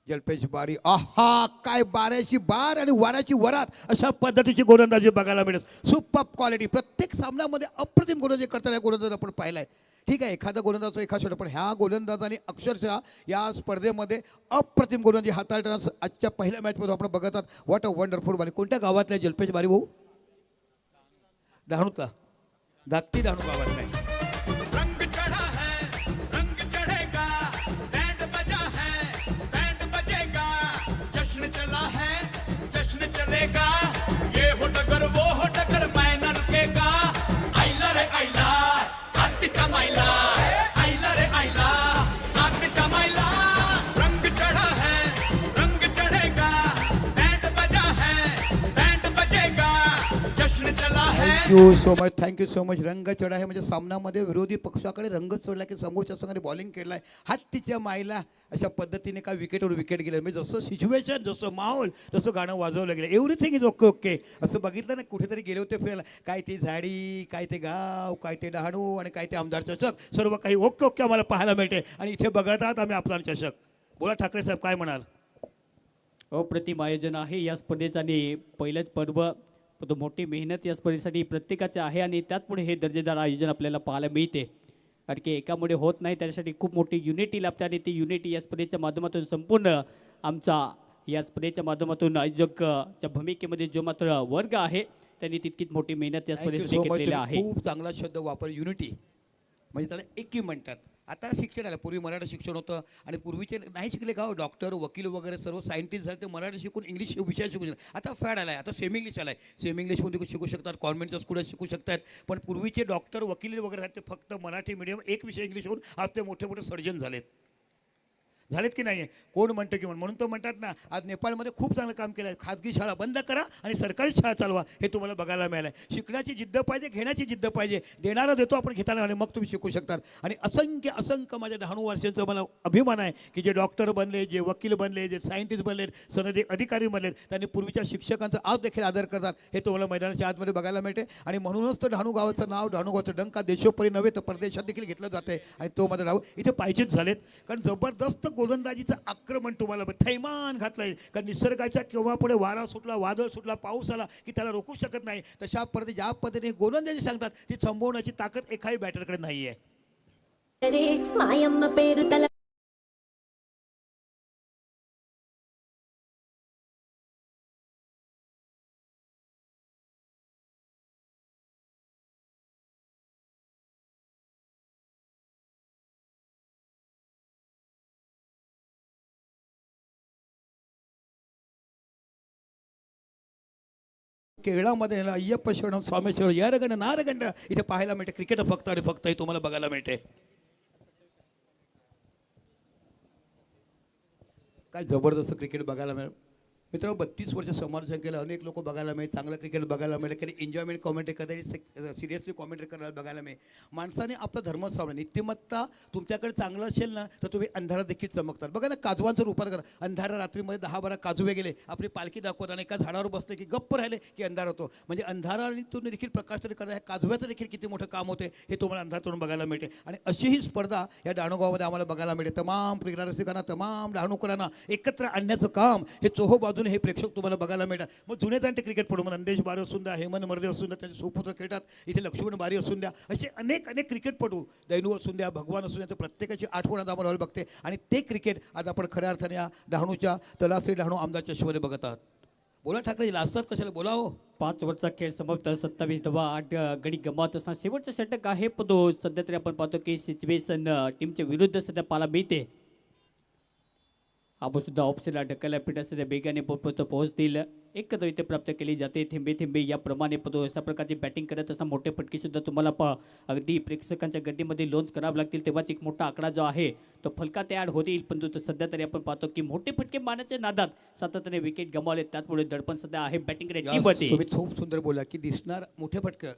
जल्पेश बारी. आहा काय बाऱ्याची बार आणि वाऱ्याची वरात अशा पद्धतीची गोलंदाजी बघायला मिळेल. सुपर क्वालिटी प्रत्येक सामन्यामध्ये अप्रतिम गोलंदाजी करताना गोलंदाज आपण पाहिलाय. ठीक आहे एखादा गोलंदाज एखादा षटक, पण ह्या गोलंदाजाने अक्षरशः या स्पर्धेमध्ये अप्रतिम गोलंदाजी हाताळताना आजच्या पहिल्या मॅचमध्ये आपण बघत आहात. व्हॉट अ वंडरफुल बारी. कोणत्या गावातल्या जल्पेश बारी भाऊ? डहाणूतला धाकटी डहाणू गावातला आहे. रंग चढ़ा है रंग चढ़ेगा बैंड बजा है बैंड बजेगा जश्न चला है जश्न चलेगा ये हो डगर वो हो डगर मैं न रुकेगा आइला रे आइला आत्तीचा माइला आइला रे आइला आत्तीचा माइला रंग चढ़ा है रंग चढ़ेगा बैंड बजा है बैंड बजेगा जश्न चला है. Thank you so much. रंग चढा आहे म्हणजे सामन्यामध्ये विरोधी पक्षाकडे रंग चढला की समोरच्या संघाने बॉलिंग केलाय. हत्तीच्या मायला अशा पद्धतीने काय विकेटवर विकेट गेले. म्हणजे जसं सिच्युएशन जसं माहोल तसं गाणं वाजवलं गेलं. एव्हरीथिंग इज ओके ओके असं बघितलं ना. कुठेतरी गेले होते फिरायला. काय ती झाडी काय ते गाव काय ते डहाणू आणि काय ते आमदार चषक सर्व काही ओके ओके आम्हाला पाहायला मिळते. आणि इथे बघत आहात आम्ही आपला चषक. बोला ठाकरे साहेब काय म्हणाल? अप्रतिम आयोजन आहे या स्पर्धेचं आणि पहिलंच पर्व, तो मोठी मेहनत या स्पर्धेसाठी प्रत्येकाची आहे आणि त्यात पुढे हे दर्जेदार आयोजन आपल्याला पाहायला मिळते. कारण की एकामुळे होत नाही, त्याच्यासाठी खूप मोठी युनिटी लागते आणि ती युनिटी या स्पर्धेच्या माध्यमातून संपूर्ण आमचा या स्पर्धेच्या माध्यमातून आयोजकच्या भूमिकेमध्ये जो मात्र वर्ग आहे त्यांनी तितकीच मोठी मेहनत या स्पर्धेसाठी घेतलेली आहे. खूप चांगला शब्द वापर युनिटी म्हणजे त्याला एकी म्हणतात. आता शिक्षण आलं. पूर्वी मराठी शिक्षण होतं आणि पूर्वीचे नाही शिकले का डॉक्टर वकील वगैरे सर्व सायंटिस्ट झाले ते मराठी शिकून इंग्लिश विषय शिकू शकतात. आता फॅड आला आहे. आता सेमी इंग्लिश आला आहे. सेमी इंग्लिशमध्ये शिकू शकतात. कॉन्व्हेंटच्या स्कूल शिकू शकतात. पण पूर्वीचे डॉक्टर वकील वगैरे आहेत ते फक्त मराठी मीडियम एक विषय इंग्लिश होऊन आज ते मोठे मोठे सर्जन झालेत की नाही? कोण म्हणतं की म्हणून तो म्हणतात ना आज नेपाळमध्ये खूप चांगलं काम केलं आहे. खाजगी शाळा बंद करा आणि सरकारी शाळा चालवा हे तुम्हाला बघायला मिळालं आहे. शिकण्याची जिद्द पाहिजे, घेण्याची जिद्द पाहिजे. देणारा देतो आपण घेताना आणि मग तुम्ही शिकू शकतात. आणि असंख्य असंख्य माझ्या डहाणू वारशांचा मला अभिमान आहे की जे डॉक्टर बनले, जे वकील बनले, जे सायंटिस्ट बनले, सनदी अधिकारी बनले, त्यांनी पूर्वीच्या शिक्षकांचा आज देखील आदर करतात हे तुम्हाला मैदानाच्या आतमध्ये बघायला मिळते. आणि म्हणूनच तर डहाणू गावाचं नाव डहाणू गावाचं डंका देशोपरी नव्हे तर परदेशात देखील घेतलं जाते. आणि तो माझं नाव इथे पाहिजेच झालेत. कारण जबरदस्त गोलंदाजीचं आक्रमण तुम्हाला थैमान घातलंय. कारण निसर्गाच्या केव्हा पुढे वारा सुटला, वादळ सुटला, पाऊस आला की त्याला रोखू शकत नाही. तशा पद्धती ज्या पद्धतीने गोलंदाजी सांगतात ती थांबवण्याची ताकद एकाही बॅटरकडे नाही आहे. मायम्म पेरू तला केरळामध्ये ना अय्यप्पा शरणम स्वामी शरण यारगंड नारगंड इथे पाहायला मिळते. क्रिकेट फक्त आणि फक्त हे तुम्हाला बघायला मिळते. काय जबरदस्त क्रिकेट बघायला मिळेल मित्रांनो. 32 वर्ष समालोचन केलं, अनेक लोक बघायला मिळेल, चांगलं क्रिकेट बघायला मिळेल, कधी एन्जॉयमेंट कॉमेंट्री, कधी सिरियसली कॉमेंट्री करायला बघायला मिळेल. माणसाने आपलं धर्म सावलं. नीतिमत्ता तुमच्याकडे चांगलं असेल ना तर तुम्ही अंधारात देखील चमकतात. बघा ना, काजवांचा रूपांतर करा. अंधारा रात्रीमध्ये 10-12 काजवे गेले, आपली पालखी दाखवत आणि एका झाडावर बसले की गप्प राहिले की अंधार होतो. म्हणजे अंधारातून देखील प्रकाश तरी करता ह्या काजव्याचं देखील किती मोठं काम होते हे तुम्हाला अंधारातून बघायला मिळते. आणि अशी ही स्पर्धा या डहाणूगावामध्ये आम्हाला बघायला मिळते. तमाम क्रीडा रसिकांना, तमाम डहाणूकरांना एकत्र आणण्याचं काम हे चोहो बाजूने हे प्रेक्षक तुम्हाला बघायला मिळतात. मग जुने जाणते क्रिकेटपटू, मग नंदेश बारे असून द्या, हेमंत मर्दे असून द्या, त्याचे सुपुत्र खेळतात, इथे लक्ष्मण बारी असून द्या, असे अनेक क्रिकेटपटू, दैनू असून द्या, भगवान असून द्या, तर प्रत्येकाची आठवण आज आम्हाला बघते. आणि ते क्रिकेट आज आपण खऱ्या अर्थाने या डहाणूच्या तलासरी डहाणू आमदार चष्माने बघत आहात. बोला ठाकरे, लाजतात कशाला, बोला हो. 5 ओव्हरचा खेळ समाप्त. 27 धावा, 8 गडी गमावत असताना शेवटचा षटक आहे. पण तो सध्या तरी आपण पाहतो की सिच्युएशन टीमच्या विरुद्ध सध्या पाहायला मिळते. आपण सुद्धा ऑप्शनला ढकलला पिठा सध्या वेगाने पोहोचतो पोहोचतील. एक इथे प्राप्त केली जाते. थेंबे थेंबे याप्रमाणे पतो अशा प्रकारची बॅटिंग करत असताना मोठे फटके सुद्धा तुम्हाला अगदी प्रेक्षकांच्या गर्दीमध्ये लॉन्च करावे लागतील. तेव्हाच एक मोठा आकडा जो आहे तो फलकात ॲड होतील. पण तो सध्या तरी आपण पाहतो की मोठे फटके मारण्याच्या नादात सातत्याने विकेट गमावले. त्याचमुळे दडपण सध्या आहे बॅटिंग टीमवरती. तुम्ही खूप सुंदर बोला की दिसणार मोठे फटके,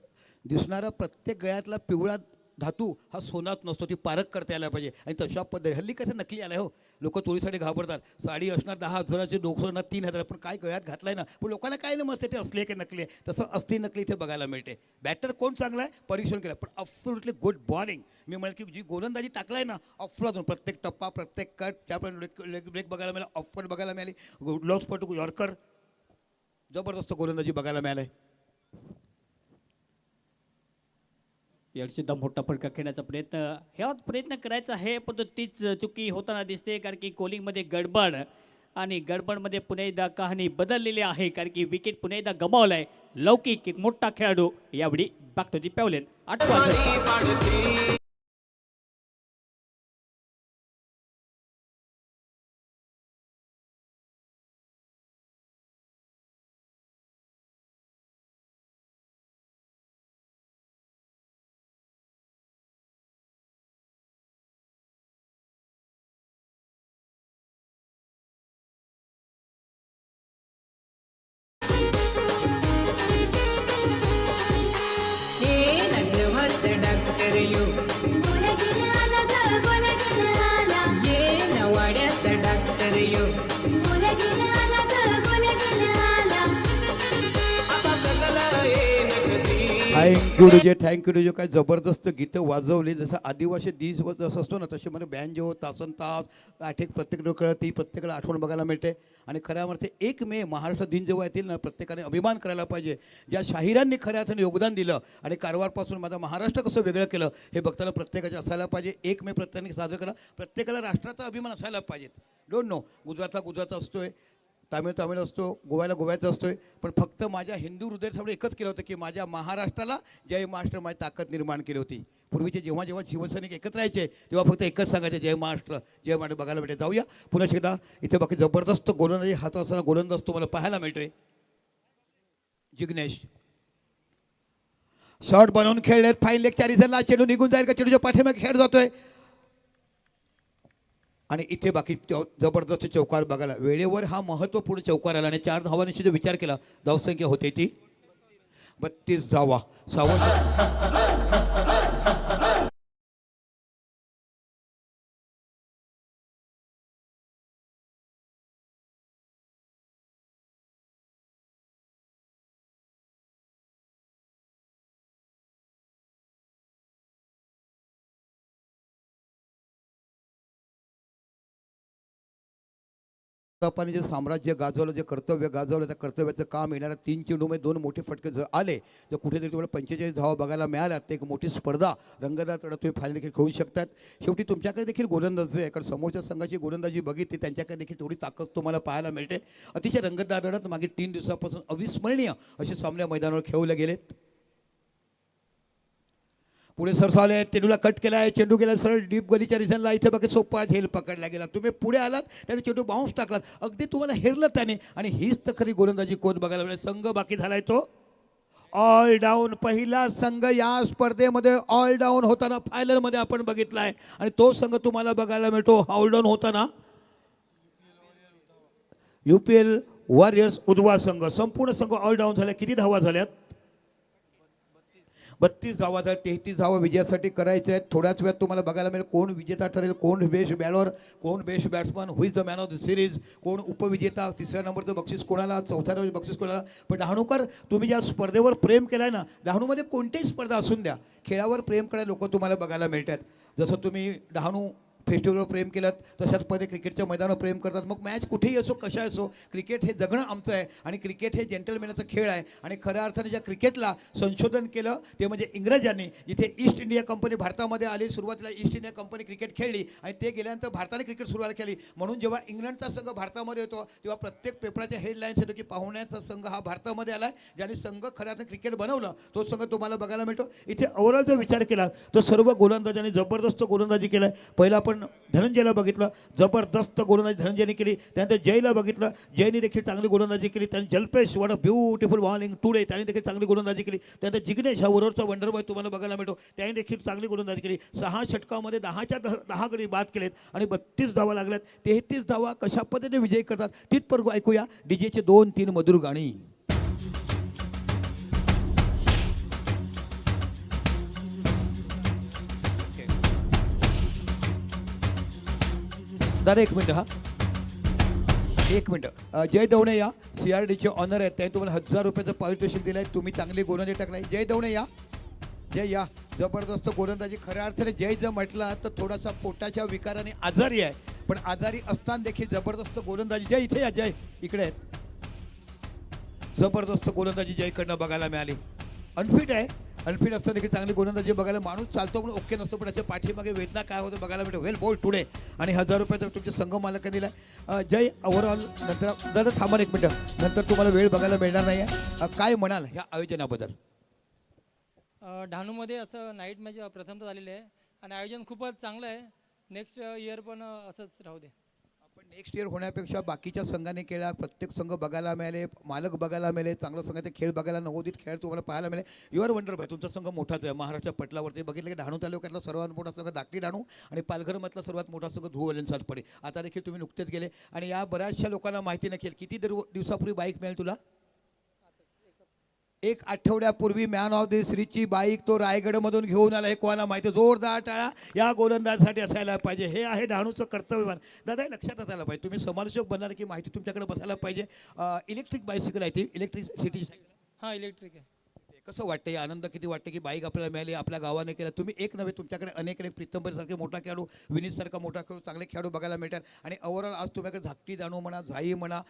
दिसणारा प्रत्येक गळ्यातला पिवळा धातू हा सोनात नसतो, ती पारख करता यायला पाहिजे. आणि तशा पद्धती हल्ली कसं नकली आलं हो, लोक चोरीसाठी घाबरतात. साडी असणार 10,000ची, 200 3,000, पण काय गळ्यात घातलाय ना, पण लोकांना काय नाही मस्त ते असले की नकली आहे. तसं असली नकली इथे बघायला मिळते. बॅटर कोण चांगला आहे, परीक्षण केलं, पण अब्सोल्युटली गुड बॉलिंग. मी म्हणेल की जी गोलंदाजी टाकलाय ना ऑफलातून, प्रत्येक टप्पा, प्रत्येक कट, त्याप्रमाणे लेग ब्रेक बघायला मिळाला, ऑफ कट बघायला मिळाली, ग्लोव्स पटू, यॉर्कर, जबरदस्त गोलंदाजी बघायला मिळालंय. यावेळी सुद्धा मोठा फटका खेळण्याचा प्रयत्न करायचा आहे. पण तो तीच चुकी होताना दिसते. कारण की कोलिंगमध्ये गडबड आणि गडबडमध्ये पुन्हा एकदा कहाणी बदललेली आहे. कारण की विकेट पुन्हा एकदा गमावलाय. लौकिक एक मोठा खेळाडू यावेळी बॅक टू दी पॅव्हलियन. 8 हे नजवच डॉक्टर यू ये नवाड्याचा डॉक्टर यू आता सगळं ये नकली. Thank you DJ, thank you DJ. काय जबरदस्त गीतं वाजवली. जसं आदिवासी दीज जसं असतो ना, तसे म्हणजे बँजो, तासन तास, आठेक प्रत्येक कळती, प्रत्येकाला आठवण बघायला मिळते. आणि खऱ्या अर्थाने 1 मे महाराष्ट्र दिन जेव्हा येतील ना, प्रत्येकाने अभिमान करायला पाहिजे. ज्या शाहिरांनी खऱ्या अर्थाने योगदान दिलं आणि कारवारपासून माझा महाराष्ट्र कसं वेगळं केलं हे बघताना प्रत्येकाचे असायला पाहिजे. 1 मे प्रत्येकाने साजरं करा. प्रत्येकाला राष्ट्राचा अभिमान असायला पाहिजे. डोंट नो, गुजरातला गुजरात असतोय, तामिळ असतो, गोव्याला गोव्याचा असतोय, पण फक्त माझ्या हिंदू हृदयासाठी एकच केलं होतं की माझ्या महाराष्ट्राला जय महाराष्ट्र माझी ताकद निर्माण केली होती. पूर्वीचे जेव्हा जेव्हा शिवसैनिक एकत्र राहायचे तेव्हा फक्त एकच सांगायचे जय महाराष्ट्र, जय महाराष्ट्र बघायला मिळते. जाऊया पुन्हा एकदा. इथे बाकी जबरदस्त गोलंदाजी हात असताना गोलंदाज तुम्हाला पाहायला मिळतोय. जिग्नेश शॉट बनवून खेळलेत, फाईन लेग 4 झाला, चेंडू निघून जाईल का, चेंडूच्या पाठीमागे खेळ जातोय. आणि इथे बाकी जबरदस्त चौकार बघायला. वेळेवर हा महत्त्वपूर्ण चौकार आला आणि 4 धावांनी जो विचार केला धावसंख्या होते ती 32 धावा. प्रतापाने जे साम्राज्य गाजवलं, जे कर्तव्य गाजवलं, त्या कर्तव्याचं काम येणाऱ्या 3 चेंडूमध्ये 2 मोठे फटके जर आले तर कुठेतरी तुम्हाला 45 धावा बघायला मिळाल्या. ते एक मोठी स्पर्धा रंगतदार तडा तुम्ही फायनल देखील खेळू शकतात. शेवटी तुमच्याकडे देखील गोलंदाज आहे, कारण समोरच्या संघाची गोलंदाजी बघितली त्यांच्याकडे देखील थोडी ताकद तुम्हाला पाहायला मिळते. अतिशय रंगतदार लढत मागील 3 दिवसापासून अविस्मरणीय असे सामने मैदानावर खेळवले गेलेत. पुढे सरसा आले, चेंडूला कट केला आहे, चेंडू गेला सरळ डीप गलीच्या रिझनला, इथे बाकी सोपा झेल पकडला गेला. तुम्ही पुढे आलात, त्याने चेंडू बाउन्स टाकलात, अगदी तुम्हाला हेरलं त्याने. आणि हीच तर खरी गोलंदाजी कोण बघायला मिळेल. संघ बाकी झालाय तो ऑल डाऊन. पहिला संघ या स्पर्धेमध्ये ऑल डाऊन होताना फायनलमध्ये आपण बघितला आहे. आणि तो संघ तुम्हाला बघायला मिळतो ऑल डाऊन होताना UPL वॉरियर्स उजवा संघ. संपूर्ण संघ ऑल डाऊन झाला. किती धावा झाल्यात? 32 धावा झाल्या. 33 धावा विजयासाठी करायच्या आहेत. थोड्याच वेळात तुम्हाला बघायला मिळेल कोण विजेता ठरेल, कोण बेस्ट बॅलर, कोण best batsman, who is the man of the series, कोण उपविजेता, तिसऱ्या नंबरचं बक्षीस कोणाला, चौथ्या नंबरचं बक्षीस कोणाला. पण डहाणूकर, तुम्ही ज्या स्पर्धेवर प्रेम केलं आहे ना, डहाणूमध्ये कोणतीही स्पर्धा असून द्या, खेळावर प्रेम करणारे लोक तुम्हाला बघायला मिळतात. जसं तुम्ही डहाणू फेस्टिवलवर प्रेम केलं तशाच पद्धतीने क्रिकेटच्या मैदानावर प्रेम करतात. मग मॅच कुठेही असो, कशा असो, क्रिकेट हे जगणं आमचं आहे. आणि क्रिकेट हे जेंटलमॅनचा खेळ आहे. आणि खऱ्या अर्थाने ज्या क्रिकेटला संशोधन केलं ते म्हणजे इंग्रजांनी. जिथे ईस्ट इंडिया कंपनी भारतामध्ये आली, सुरुवातीला ईस्ट इंडिया कंपनी क्रिकेट खेळली आणि ते गेल्यानंतर भारताने क्रिकेट सुरुवात केली. म्हणून जेव्हा इंग्लंडचा संघ भारतामध्ये येतो तेव्हा प्रत्येक पेपराच्या हेडलाईन्स येतो की पाहुण्याचा संघ हा भारतामध्ये आला आहे. ज्याने संघ खऱ्या अर्थाने क्रिकेट बनवलं तो संघ तुम्हाला बघायला मिळतो. इथे ओव्हरऑल जर विचार केला तर सर्व गोलंदाजांनी जबरदस्त गोलंदाजी केलं आहे. पहिला आपण धनंजयला बघितलं, जबरदस्त गोलंदाजी धनंजयने केली. त्यानंतर जयला बघितलं, जयने देखील चांगली गोलंदाजी केली. त्यानंतर Jalpesh, what a beautiful bowling today, त्याने देखील चांगली गोलंदाजी केली. त्यानंतर जिग्नेश हा वरवरचा वंडरबॉय तुम्हाला बघायला मिळतो, त्याने देखील चांगली गोलंदाजी केली. 6 षटकामध्ये 10च्या 10 गडी बाद केलेत आणि 32 धावा लागल्यात. 33 धावा कशा पद्धतीने विजयी करतात तिथपर्यंत ऐकूया डीजेचे 2-3 मधुर गाणी. दादा एक मिनटं, एक मिनटं. जय दवणे या, CRDचे ऑनर आहेत, त्यांनी तुम्हाला 1000 रुपयाचं पारितोषिक दिलं आहे. तुम्ही चांगली गोलंदाजी टाकलाय. जय दवणे या, जय या. जबरदस्त गोलंदाजी. खऱ्या अर्थाने जय जर म्हटला तर थोडासा पोटाच्या विकाराने आजारी आहे, पण आजारी असताना देखील जबरदस्त गोलंदाजी. जय इथे या, जय इकडे आहेत. जबरदस्त गोलंदाजी जयकडनं बघायला मिळाली. अनफिट आहे, अनफिट असताना देखील चांगली गोलंदाजी बघायला. माणूस चालतो पण ओके नसतो, पण त्याच्या पाठीमागे वेदना काय होतं बघायला मिळतं. वेल बोल्ड टुडे. आणि 1000 रुपयाचा तुमच्या संघ मालकाने दिला. जय ओव्हरऑल. नंतर दादा थांबा एक मिनटं, नंतर तुम्हाला वेळ बघायला मिळणार नाही आहे. काय म्हणाल ह्या आयोजनाबद्दल? डहाणूमध्ये असं नाईट मॅच प्रथमतः झालेलं आहे आणि आयोजन खूपच चांगलं आहे. नेक्स्ट इयर पण असंच राहू दे. आपण नेक्स्ट इयर होण्यापेक्षा बाकीच्या संघाने केला, प्रत्येक संघ बघायला मिळाले, मालक बघायला मिळाले, चांगलं संघाचे खेळ बघायला, नवोदित खेळ तुम्हाला पाहायला मिळेल. युअर वंडर भाई, तुमचा संघ मोठाच आहे. महाराष्ट्र पटलावरती बघितलं की डहाणू तालुक्यातला सर्वात मोठा संघ धाकटी डहाणू आणि पालघरमधला सर्वात मोठा संघ ध्रुवलन सातपडे. आता देखील तुम्ही नुकतेच गेले आणि या बऱ्याचशा लोकांना माहिती नसेल. किती दिवसापूर्वी बाईक मिळेल तुला? 1 आठवड्यापूर्वी मॅन ऑफ द सिरीजची बाईक तो रायगडमधून घेऊन आला. हे कोणाला माहिती? जोरदार टाळा या गोलंदाजासाठी असायला पाहिजे. हे आहे डहाणूचं कर्तव्यवान. दादा हे लक्षात असायला पाहिजे, तुम्ही समालोचक बनणार की माहिती तुमच्याकडे बसायला पाहिजे. इलेक्ट्रिक बायसिकल आहे ती, इलेक्ट्रिसिटी. हां, इलेक्ट्रिक आहे. कसं वाटतं, आनंद किती वाटतं की बाईक आपल्याला मिळाली, आपल्या गावाने केलं. तुम्ही एक नव्हे, तुमच्याकडे अनेक प्रीतमभरसारखे मोठा खेळाडू, विनीतसारखा मोठा खेळाडू, चांगले खेळाडू बघायला मिळतात. आणि ओव्हरऑल आज तुमच्याकडे धाकटी जाणू म्हणा, झाई म्हणा,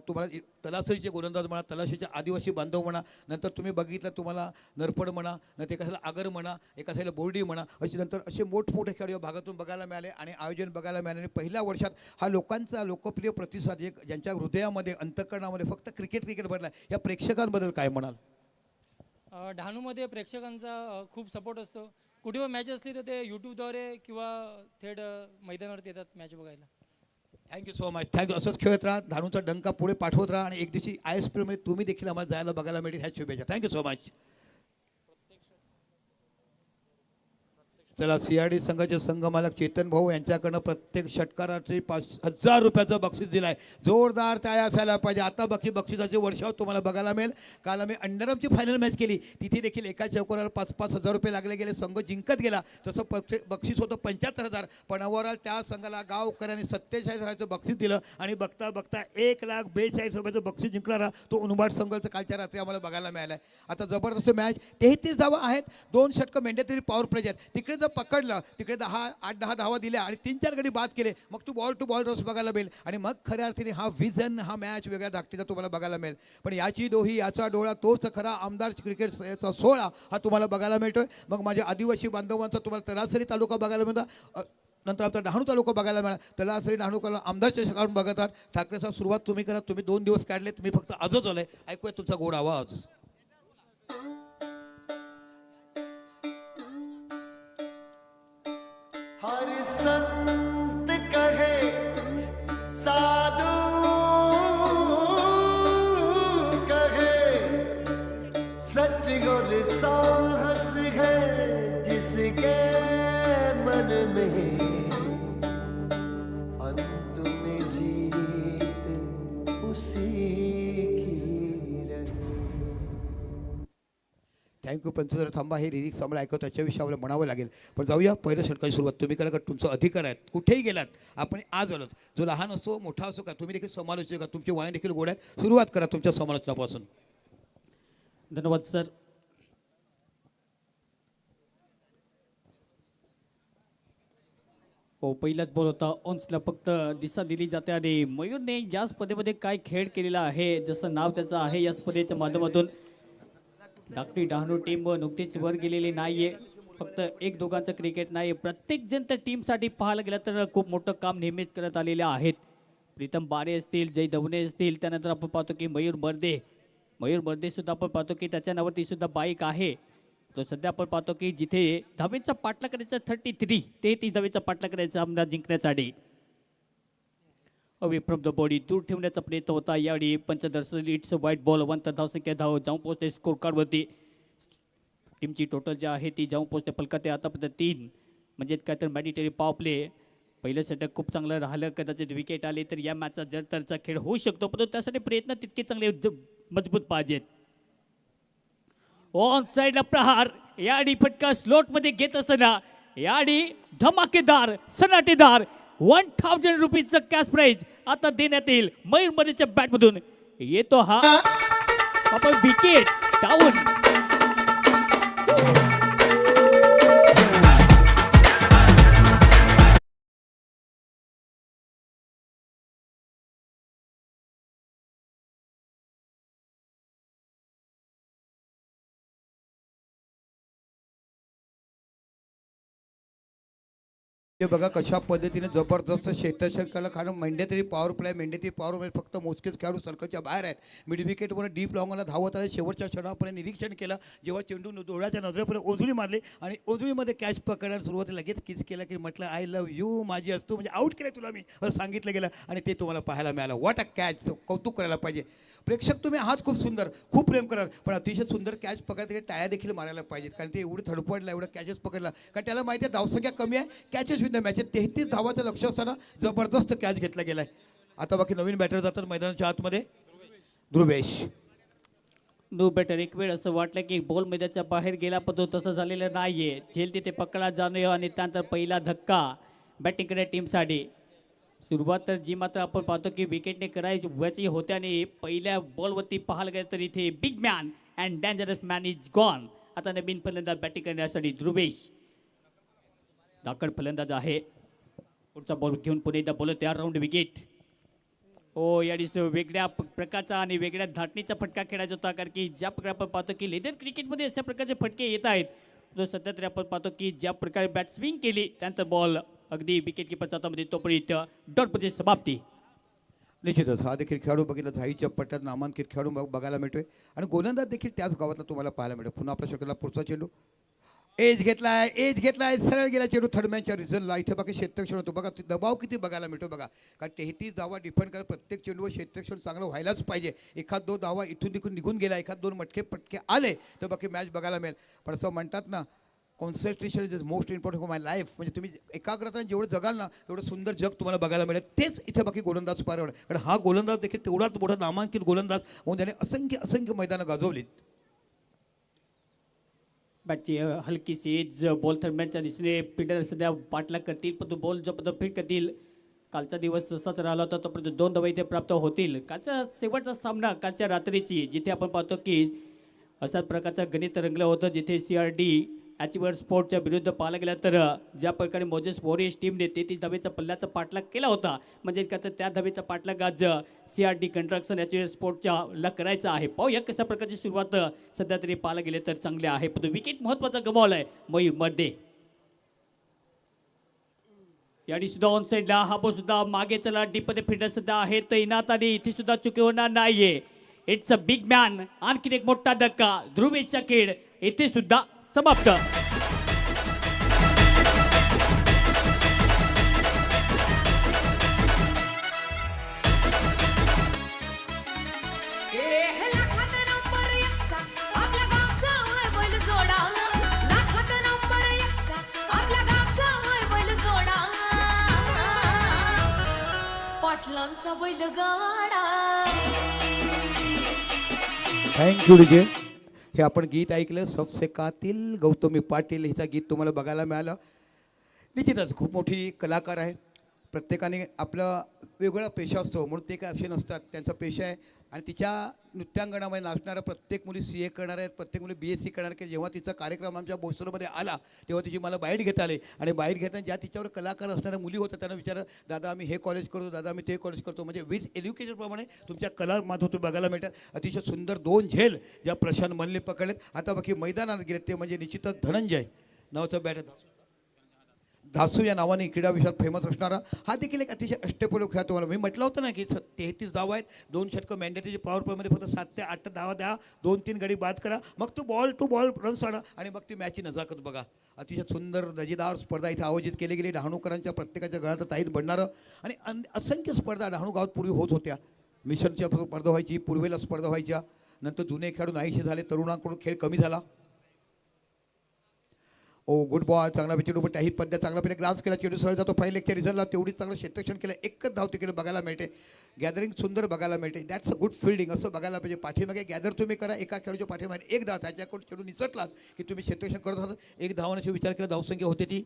तुम्हाला तलासरीचे गोलंदाज म्हणा, तलाशीचे आदिवासी बांधव म्हणा, नंतर तुम्ही बघितलं तुम्हाला नरपड म्हणा, नंतर एका साईडला आगर म्हणा, एका साईडला बोर्डी म्हणा, अशी नंतर असे मोठमोठे खेळाडू या भागातून बघायला मिळाले आणि आयोजन बघायला मिळाले. आणि पहिल्या वर्षात हा लोकांचा लोकप्रिय प्रतिसाद, एक ज्यांच्या हृदयामध्ये अंतःकरणामध्ये फक्त क्रिकेट भरला, या प्रेक्षकांबद्दल काय म्हणाल? डहाणूमध्ये प्रेक्षकांचा खूप सपोर्ट असतो. कुठे मॅच असली तर ते यूट्यूबद्वारे किंवा थेट मैदानावरती येतात मॅच बघायला. Thank you so much. थँक्यू. असंच खेळत राहा, धाणूचा डंका पुढे पाठवत राहा आणि एक दिवशी ISPL मध्ये तुम्ही देखील आम्हाला जायला बघायला मिळेल. ह्या शुभेच्छा. Thank you so much. चला, CRD संघाचे संघ मालक चेतन भाऊ यांच्याकडनं प्रत्येक षटकारासाठी 5000 रुपयाचं बक्षीस दिलं आहे. जोरदार टाळ्या असायला पाहिजे. आता बक्षिसाचे वर्षाव तुम्हाला बघायला मिळेल. काल आम्ही अंडरआर्मची फायनल मॅच केली, तिथे देखील एका चौकाराला 5-5 हजार रुपये लागले गेले. संघ जिंकत गेला. तसं बक्षीस होतं 75,000, पण ओव्हरऑल त्या संघाला गावकऱ्यांनी 47,000चं बक्षीस दिलं आणि बघता बघता 1,42,000 रुपयाचं बक्षीस जिंकणारा तो उनबाड संघाचं कालच्या रात्री आम्हाला बघायला मिळालं आहे. आता जबरदस्त मॅच. 33 धावा आहेत, 2 षटकं मेंडेटरी पॉवर प्लेज आहेत. तिकडे पकडलं, तिकडे 8-10 धावा दिल्या आणि 3-4 गडी बाद केले. मग तू बॉल टू बॉल रस बघायला मिळेल आणि मग खऱ्या अर्थाने हा विजन, हा मॅच वेगळ्या धाकटीचा तुम्हाला बघायला मिळेल. पण याची डोही, याचा डोळा, तोच खरा आमदार क्रिकेटचा सोहळा हा तुम्हाला बघायला मिळतोय. मग माझ्या आदिवासी बांधवांचा तुम्हाला तलासरी तालुका बघायला मिळतो, नंतर आपला डहाणू तालुका बघायला मिळाला. तलासरी डहाणूला आमदारच्या काढून बघतात. ठाकरे साहेब, सुरुवात तुम्ही करा. तुम्ही 2 दिवस काढले, तुम्ही फक्त आजच आलाय. ऐकूया तुमचा गोड आवाज. संत कहे साधु कहे सच और साहस है जिसके मन में अंत में जीत उसी की रहे. थँक्यू पंचू. जरा थांबा, हे लिरिक्स आम्हाला ऐकतो त्याच्याविषयी आम्हाला म्हणावं लागेल. पण जाऊया पहिल्या षटकाची सुरुवात तुम्ही करा, का तुमचा अधिकार आहे. कुठेही गेलात आपण आज आलोत, जो लहान असो मोठा असो का, तुम्ही देखील समालोचक का, तुमची वाणी देखील गोड आहे. सुरुवात करा तुमच्या समालोचनापासून. धन्यवाद सर. हो, पहिलाच बॉल होता. ऑन्सला फक्त दिशा दिली जाते आणि मयूरने या स्पर्धेमध्ये काय खेळ केलेला आहे, जसं नाव त्याचं आहे या स्पर्धेच्या माध्यमातून. धाकटी डहाणू टीम नुकतीच वर गेलेली नाहीये. फक्त एक दोघांचं क्रिकेट नाही, प्रत्येक जण त्या टीमसाठी पाहायला गेलं तर खूप मोठं काम नेहमीच करत आलेले आहेत. प्रीतम बारे असतील, जय दवणे असतील, त्यानंतर आपण पाहतो की मयूर बर्दे सुद्धा आपण पाहतो की त्याच्या नावावरती सुद्धा बाईक आहे. तो सध्या आपण पाहतो की जिथे धावेचा पाठला करायचा 33 धावेचा पाठला करायचा आमदार जिंकण्यासाठी. अवे फ्रॉम द बॉडी दूर ठेवण्याचा प्रयत्न होता. यावेळी पंचदर्शन इट्स व्हाईट बॉल. 1 धावसंख्या जाऊन पोहोचते स्कोर कार्डवरती. टीमची टोटल जी आहे ती जाऊन पोहोचते फलकाते आतापर्यंत 3, म्हणजे काय तर मॅडिटरी पॉवर प्ले. पहिलं षटक खूप चांगलं राहिलं, कदाचित विकेट आले तर या मॅचचा जरतरचा खेळ होऊ शकतो, परंतु त्यासाठी प्रयत्न तितके चांगले मजबूत पाहिजेत. ऑन साईडला प्रहार. याडी फटका स्लोटमध्ये घेत असताना याडी धमाकेदार सनाटेदार 1000 रुपीजचं कॅश प्राईज आता देण्यात येईल. मयूर बर्देच्या बॅटमधून येतो हा आपण विकेट डाऊन. हे बघा कशा पद्धतीने जबरदस्त क्षेत्ररक्षण, कारण मेंढ्यातरी पॉवर प्ले फक्त मोजकेच खेळाडू सर्कलच्या बाहेर आहेत. मिड विकेटवर डीप लॉंगला धावत आले. शेवटच्या क्षणापर्यंत निरीक्षण केलं, जेव्हा चेंडू डोळ्याच्या नजरेपर्यंत उजळी मारली आणि उजळीमध्ये कॅच पकडण्यास सुरुवातीला लगेच किस केलं की म्हटलं आय लव्ह यू माझी असतो, म्हणजे आऊट केलं तुला मी असं सांगितलं गेलं आणि ते तुम्हाला पाहायला मिळालं. What a catch. कौतुक करायला पाहिजे. प्रेक्षक तुम्ही आहात खूप सुंदर, खूप प्रेम कराल, पण अतिशय सुंदर कॅच पकडायला टाळ्या देखील मारायला पाहिजेत, कारण ते एवढं थडपडलं, एवढं कॅचेस पकडला, कारण त्याला माहिती आहे धावसंख्या कमी आहे, कॅचेस विथ द मॅच 33 धावाचं लक्ष असताना जबरदस्त कॅच घेतला गेलाय. आता बाकी नवीन बॅटर जातात मैदानाच्या आतमध्ये. Dhruvesh no batter. एक वेळ असं वाटलं की बॉल मैदानाच्या बाहेर गेला, पण तो तसं झालेलं नाहीये. झेल तिथे पकडला जाणं आणि त्यानंतर पहिला धक्का बॅटिंग करण्या टीमसाठी. सुरुवात तर जी मात्र आपण पाहतो की विकेटने करायची होते आणि पहिल्या बॉलवरती पाहायला गेलं तर इथे big man and dangerous man is gone. आता नवीन फलंदाज बॅटिंग करण्यासाठी ध्रुवेश. धाकड फलंदाज आहे. पुढचा बॉल घेऊन पुन्हा एकदा बॉल तयार. Round wicket. हो, याडी वेगळ्या प्रकारचा आणि वेगळ्या धाटणीचा फटका खेळायचा होता, कारण की ज्या प्रकारे आपण पाहतो की लेदर क्रिकेटमध्ये अशा प्रकारचे फटके येत आहेत. जो सध्या तरी आपण पाहतो की ज्या प्रकारे बॅट स्विंग केली त्यानंतर बॉल अगदी विकेट किपरच्या हातामध्ये, तोपर्यंत डॉटमध्ये समाप्ती. निश्चितच हा देखील खेळाडू बघितला, झाईच्या पट्ट्यात नामांकित खेळाडू बघायला मिळतोय आणि गोलंदाज देखील त्याच गावातला तुम्हाला पाहायला मिळतो. पुन्हा आपल्या षटकाला पुढचा चेंडू एज घेतलाय सरळ गेला चेंडू थर्ड मॅनच्या रिझल्टला. इथे बाकी क्षेत्ररक्षण होतो बघा, दबाव किती बघायला मिळतो बघा, कारण 33 धावा डिफेंड करत प्रत्येक चेंडूवर क्षेत्ररक्षण चांगलं व्हायलाच पाहिजे. एखाद 2 धावा इथून तिथून निघून गेला, एखाद 2 पटके आले तर बाकी मॅच बघायला मिळेल. पण असं म्हणतात ना, concentration is most important for my life. म्हणजे तुम्ही एकाग्रताने जेवढं जगाल ना तेवढं सुंदर जग तुम्हाला बघायला मिळेल. तेच इथे बाकी गोलंदाज पार, कारण हा गोलंदाज देखील तेवढाच मोठा नामांकित गोलंदाज म्हणून त्याने असंख्य मैदानं गाजवलीत. बॅटची हलकीशी एज बॉल थर्मॅनच्या दिशेने फिल्डर सध्या पाठलाग करतील, पण तो बॉल जोपर्यंत फिट करतील. कालचा दिवस तसाच राहिला होता, तोपर्यंत 2 धावा इथे प्राप्त होतील. कालचा शेवटचा सामना कालच्या रात्रीची, जिथे आपण पाहतो की अशाच प्रकारचं गणित रंगलं होतं, जिथे CRD अचिव्हर स्पोर्टच्या विरुद्ध पाहायला गेला तर ज्या प्रकारे मोजेस वॉरियर्स टीमने 33 धावेचा पल्ल्याचा पाठलाग केला होता, म्हणजे का तर त्या धावेचा पाठलाग आज CRD कंस्ट्रक्शन अचिव्हर स्पोर्टच्या करायचा आहे. पाहूया कशा प्रकारची सुरुवात सध्या तरी पाहायला गेले तर चांगले आहे, पण विकेट महत्वाचा गमावला आहे मयूर बर्दे. याडी सुद्धा ऑन साईडला. हा बॉल सुद्धा मागे चला, डीपमध्ये फिल्डर सुद्धा आहे तैनात आणि इथे सुद्धा चुकी होणार नाहीये. It's a big man. आणखी एक मोठा धक्का. ध्रुवेशचा खेळ इथे सुद्धा समाप्त. पाटलांचा बैलगाडा. Thank you DJ. हे आपण गीत ऐकलं सफसेकातील गौतमी पाटील हिचं गीत तुम्हाला बघायला मिळालं. निश्चितच खूप मोठी कलाकार आहे. प्रत्येकाने आपला वेगळा पेशा असतो म्हणून ते काय असे नसतात. त्यांचा पेशा आहे आणि तिच्या नृत्यांगणामध्ये नाचणाऱ्या प्रत्येक मुली CA करणार आहेत, प्रत्येक मुली BSc करणार की जेव्हा तिचा कार्यक्रम आमच्या बोईसरमध्ये आला तेव्हा तिची मला बाईट घेता आली आणि बाईट घेताना ज्या तिच्यावर कलाकार असणाऱ्या मुली होत्या त्यांना विचारलं, दादा आम्ही हे कॉलेज करतो, दादा आम्ही ते कॉलेज करतो. म्हणजे विथ एज्युकेशनप्रमाणे तुमच्या कला माध्यमातून बघायला मिळतात. अतिशय सुंदर 2 झेल ज्या प्रशांत मनले पकडलेत. आता बाकी मैदानात गेलेत ते म्हणजे निश्चितच धनंजय नावाचं बॅटर धासू या नावाने क्रीडा विषयात फेमस असणारा हा देखील एक अतिशय अष्टपैलू खेळ. तुम्हाला मी म्हटलं होतं ना की 33 धावा आहेत, 2 षटकं मॅन्डेटरी पॉवर प्लेमध्ये फक्त 7 ते 8 धावा द्या, 2-3 गडी बाद करा, मग तो बॉल टू बॉल रन्स आणा आणि मग ती मॅचची नजाकत बघा. अतिशय सुंदर दर्जेदार स्पर्धा इथे आयोजित केली गेली. डहाणूकरांच्या प्रत्येकाच्या गळ्यात ताईत बनणारं आणि असंख्य स्पर्धा डहाणू गावात पूर्वी होत होत्या. मिशनच्या स्पर्धा व्हायची, पूर्वेला स्पर्धा व्हायच्या, नंतर जुने खेळाडू नाहीसे झाले, तरुणांकडून खेळ कमी झाला. ओ गुड बॉल, चांगला चेंडू पण त्याही पद्धत चांगला पहिले ग्लास केला, चेंडू सरळ जातो. फाईल लेगच्या रिझल्टला तेवढीच चांगलं क्षेत्ररक्षण केलं, एकच धाव केलं बघायला मिळते. गॅदरिंग सुंदर बघायला मिळते. दॅट्स अ गुड फिल्डिंग असं बघायला पाहिजे. पाठीमागे गॅदर तुम्ही करा, एका खेळाच्या पाठीमागे 1 धाव, त्याच्याकडून चेंडू निसटलात की तुम्ही क्षेत्ररक्षण करत आहात. 1 धावांचा विचार केला, धावसंख्या होते ती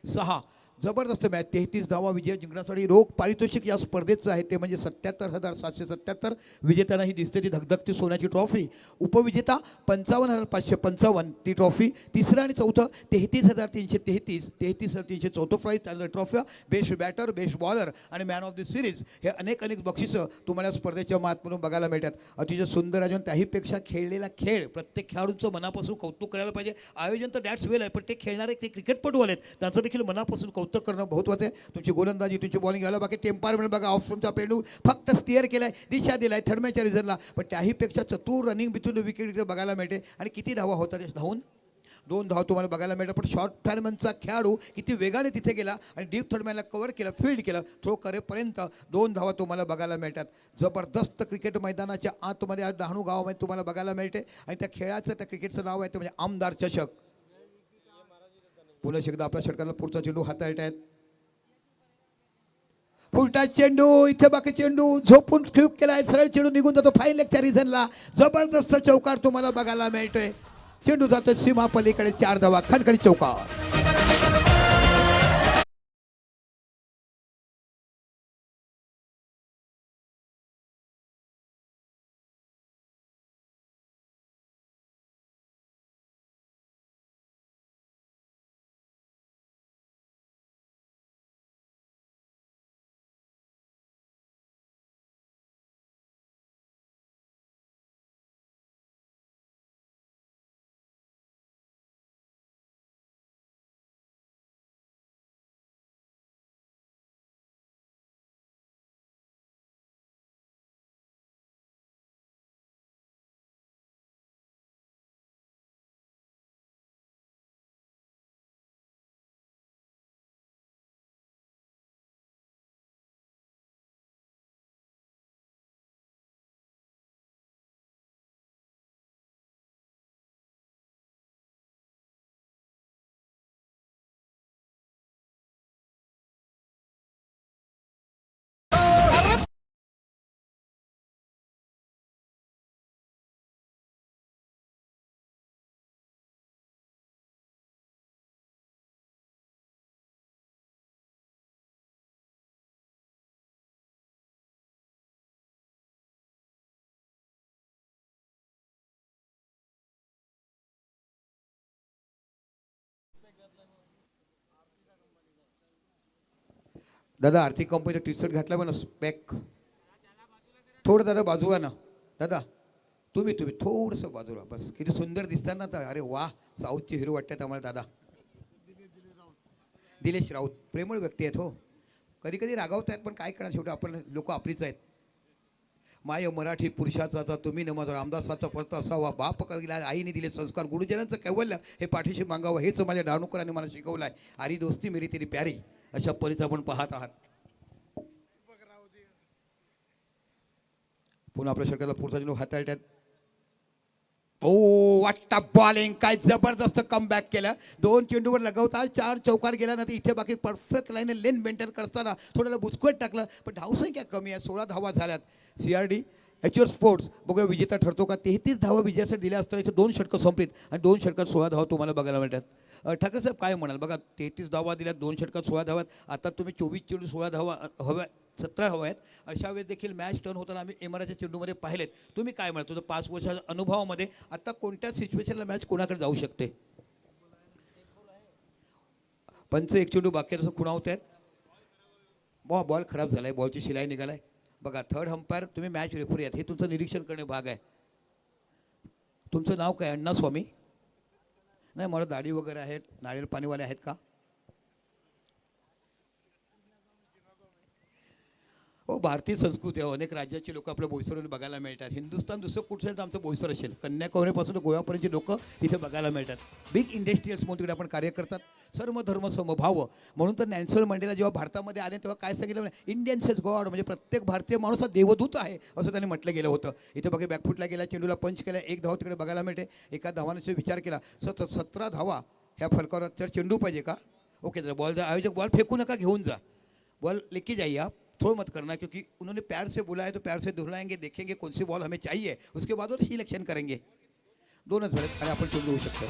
6. जबरदस्त मॅच. 33 धावा विजय जिंकण्यासाठी रोख पारितोषिक या स्पर्धेचं आहे ते म्हणजे 77,777. विजेत्यांना ही दिसते ती धगधगती सोन्याची ट्रॉफी. उपविजेता 55,555 ती ट्रॉफी. तिसरं आणि चौथं 33,333, 33,304 प्राईज. त्यानंतर ट्रॉफ्या, बेस्ट बॅटर, बेस्ट बॉलर आणि मॅन ऑफ द सिरीज हे अनेक बक्षिसं तुम्हाला स्पर्धेच्या माध्यमातून बघायला मिळतात. अतिशय सुंदर अजून त्याहीपेक्षा खेळलेला खेळ प्रत्येक खेळाडूंचं मनापासून कौतुक करायला पाहिजे. आयोजन तर दॅट्स वेल आहे, पण ते खेळणारे ते क्रिकेटपटू आहेत त्यांचं देखील मनापासून कौतुक करणं महत्त्वाचं आहे. तुमची गोलंदाजी, तुमची बॉलिंग याला बाकी टेम्परमेंट बघा. ऑफस्टोनचा पेंडू फक्त स्टिअर केलाय, दिशा दिलाय थर्ड मॅचच्या रिझल्टला, पण त्याहीपेक्षा चतुर रनिंग बिथून विकेट बघायला मिळते. आणि किती धावा होतात धावून 2 धाव तुम्हाला बघायला मिळतात. पण शॉर्ट थर्डमॅनचा खेळाडू किती वेगाने तिथे गेला आणि डीप थर्डमॅनला कव्हर केलं, फील्ड केलं, थ्रो करेपर्यंत 2 धावा तुम्हाला बघायला मिळतात. जबरदस्त क्रिकेट मैदानाच्या आतमध्ये आज डहाणू गावामध्ये तुम्हाला बघायला मिळते. आणि त्या खेळाचं, त्या क्रिकेटचं नाव आहे ते म्हणजे आमदार चषक. पुन्हा एकदा आपल्या षटकाला पुढचा चेंडू हाताळत आहेत. फुलटा चेंडू, इथे बाकी चेंडू झोपून क्लिक केलाय, सरळ चेंडू निघून जातो फाईन लेगच्या रिझनला. जबरदस्त चौकार तुम्हाला बघायला मिळतोय. चेंडू जातो सीमा पलीकडे, 4 धावा, खणखणी चौकार. दादा आर्थिक कंपनीचं टी शर्ट घातला म्हणा, पॅक थोडं दादा बाजूला ना, दादा तुम्ही थोडंसं बाजूला, बस. किती सुंदर दिसतात ना. तर अरे वा, साऊथची हिरो वाटतात आम्हाला दादा. दिलेश राऊत प्रेमळ व्यक्ती आहेत हो. कधी कधी रागावत आहेत पण काय करणार, शेवटी आपण लोक आपलीच आहेत. माय मराठी पुरुषाचा तुम्ही न माझा रामदासाचा परत असावा, बाप गेला आईने दिले संस्कार, गुरुजनांचं कैवल्य हे पाठीशी मागावं, हेच माझ्या डहाणूकरांनी मला शिकवलं आहे. आरी दोस्ती मेरी तेरी प्यारी, अशा परीचं आपण पाहत आहात. पुन्हा आपल्या षटकाला पुढचा चेंडू हाताळतात. ओ वाटता बॉलिंग, काय जबरदस्त कमबॅक केलं. 2 चेंडूवर लगवता 4 चौकार गेल्यानंतर इथे बाकी परफेक्ट लाईन लेन मेंटेन करताना थोड्याला बुचकट टाकलं, पण धावसंख्या कमी आहे. 16 धावा झाल्यात. CRD ॲच्युअर स्पोर्ट्स बघूया विजेता ठरतो का. 33 धावा विजयासाठी दिल्या असताना इथे 2 षटकं संपलीत आणि 2 षटकात 16 धावा तुम्हाला बघायला मिळतात. ठाकरे साहेब काय म्हणाल बघा, 33 धावा दिल्यात, 2 षटकात 16 धावात. आता तुम्ही 24 चेंडू 16 धावा हव्या, 17 हवा आहेत. अशा वेळेस देखील मॅच टर्न होताना आम्ही एमआरआयच्या चेंडूमध्ये पाहिलेत. तुम्ही काय म्हणाल, तुझं 5 वर्षाच्या अनुभवामध्ये आता कोणत्या सिच्युएशनला मॅच कोणाकडे जाऊ शकते? पंच एक चेंडू बाकी तसं खुणावत आहेत. बॉल खराब झाला आहे, बॉलची शिलाई निघालाय. बघा थर्ड अंपायर तुम्ही मॅच रेफरी आहेत, हे तुमचं निरीक्षण करणे भाग आहे. तुमचं नाव काय? अण्णा स्वामी? नाही, मला दाढी वगैरे आहेत, नारळ पाणीवाले आहेत का? हो, भारतीय संस्कृती आहे. अनेक राज्याची लोक आपल्या बोईसरवर बघायला मिळतात. हिंदुस्थान दुसरं कुठं असेल तर आमचं बोईसर असेल. कन्याकुमारीपासून तर गोव्यापर्यंतची लोक इथे बघायला मिळतात. बिग इंडस्ट्रीयल्स म्हणून तिकडे आपण कार्य करतात. सर्व धर्म समभाव म्हणून तर नॅल्सन मंडेला जेव्हा भारतामध्ये आले तेव्हा काय सांगितलं, इंडियन सेज गॉड, म्हणजे प्रत्येक भारतीय माणूस हा देवदूत आहे असं त्यांनी म्हटलं गेलं होतं. इथे बघा बॅकफुटला गेला, चेंडूला पंच केला, 1 धाव तिकडे बघायला मिळते. एका धावाने विचार केला. 17 धावा ह्या फलकावर. तर चेंडू पाहिजे का? ओके, जर बॉल आयोजक बॉल फेकू नका, घेऊन जा. बॉल लेके जाइए आप, थोड़ा मत करना, क्योंकि उन्होंने प्यार से बोला है तो प्यार से दोहराएंगे, देखेंगे कौन सी बॉल हमें चाहिए, उसके बाद वो सिलेक्शन करेंगे. 2च झालेत आणि आपण चेंडू होऊ शकतो.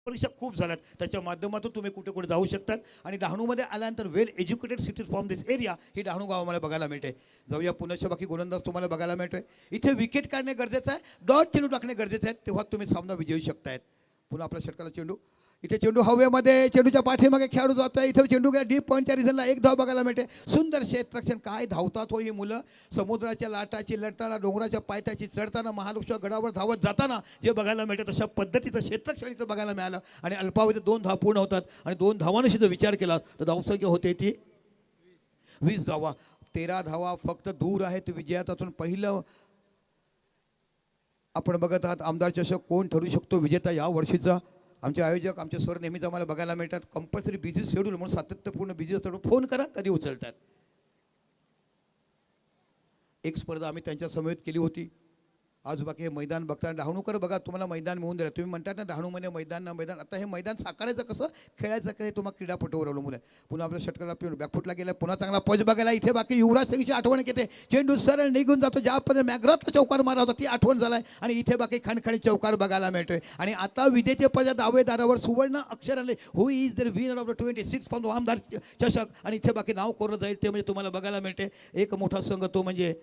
परीक्षा खूप झाल्यात, त्याच्या माध्यमातून तुम्ही कुठे कुठे जाऊ शकतात. आणि डहाणूमध्ये आल्यानंतर well educated city from this area ही डहाणू गाव मला बघायला मिळते. जाऊया पुण्याच्या बाकी गोलंदाज तुम्हाला बघायला मिळतोय. इथे विकेट काढणे गरजेचं आहे, डॉट चेंडू टाकणे गरजेचं आहे, तेव्हा तुम्ही सामना विजयी शकतायत. पुन्हा आपल्या षटकाला चेंडू, इथे चेंडू हवेमध्ये, चेंडूच्या पाठीमागे खेळाडू जातोय. इथे चेंडू गेला डीप पॉईंटच्या रिझनला, 1 धाव बघायला मिळते. सुंदर क्षेत्ररक्षण, काय धावतात हो ही मुलं. समुद्राच्या लाटाची लढताना, डोंगराच्या पायथ्याची चढताना, महालक्ष्मी गडावर धावत जाताना जे बघायला मिळतं तशा पद्धतीचं क्षेत्ररक्षण इथं बघायला मिळालं. आणि अल्पावधीत 2 धाव पूर्ण होतात. आणि 2 धावांशी जर विचार केला तर धावसंख्या होते ती 20 धावा. 13 धावा फक्त दूर आहेत विजयातून. पहिलं आपण बघत आहात आमदार चषक कोण ठरू शकतो विजेता या वर्षीचा. आमचे आयोजक, आमचे सर नेहमीच आम्हाला बघायला मिळतात. कंपल्सरी बिझी शेड्यूल म्हणून सातत्यपूर्ण बिझी असतात. फोन करा, कधी उचलतात. एक स्पर्धा आम्ही त्यांच्या समवेत केली होती. आज बाकी हे मैदान बघताना डहाणूकर बघा, तुम्हाला मैदान मिळून दिलं. तुम्ही म्हणतात ना डहाणूमध्ये मैदान ना मैदान, आता हे मैदान साकारायचं कसं, खेळायचं काय, तुम्हाला क्रीडापटूवर अवलंबून आहे. पुन्हा आपल्या षटकाला बॅकफुटला गेला, पुन्हा चांगला पज बघायला. इथे बाकी युवराज सिंगची आठवण येते. चेंडू सरळ निघून जातो, ज्या पद्धतीने मॅग्रातला चौकार मारा होता ती आठवण झालाय. आणि इथे बाकी खणखणी चौकार बघायला मिळतोय. आणि आता विजेतेपदाच्या दावेदारावर सुवर्ण अक्षराने who is the winner of the 26 from आमदार चषक. आणि इथे बाकी नाव कोरलं जाईल ते म्हणजे तुम्हाला बघायला मिळते एक मोठा संघ, तो म्हणजे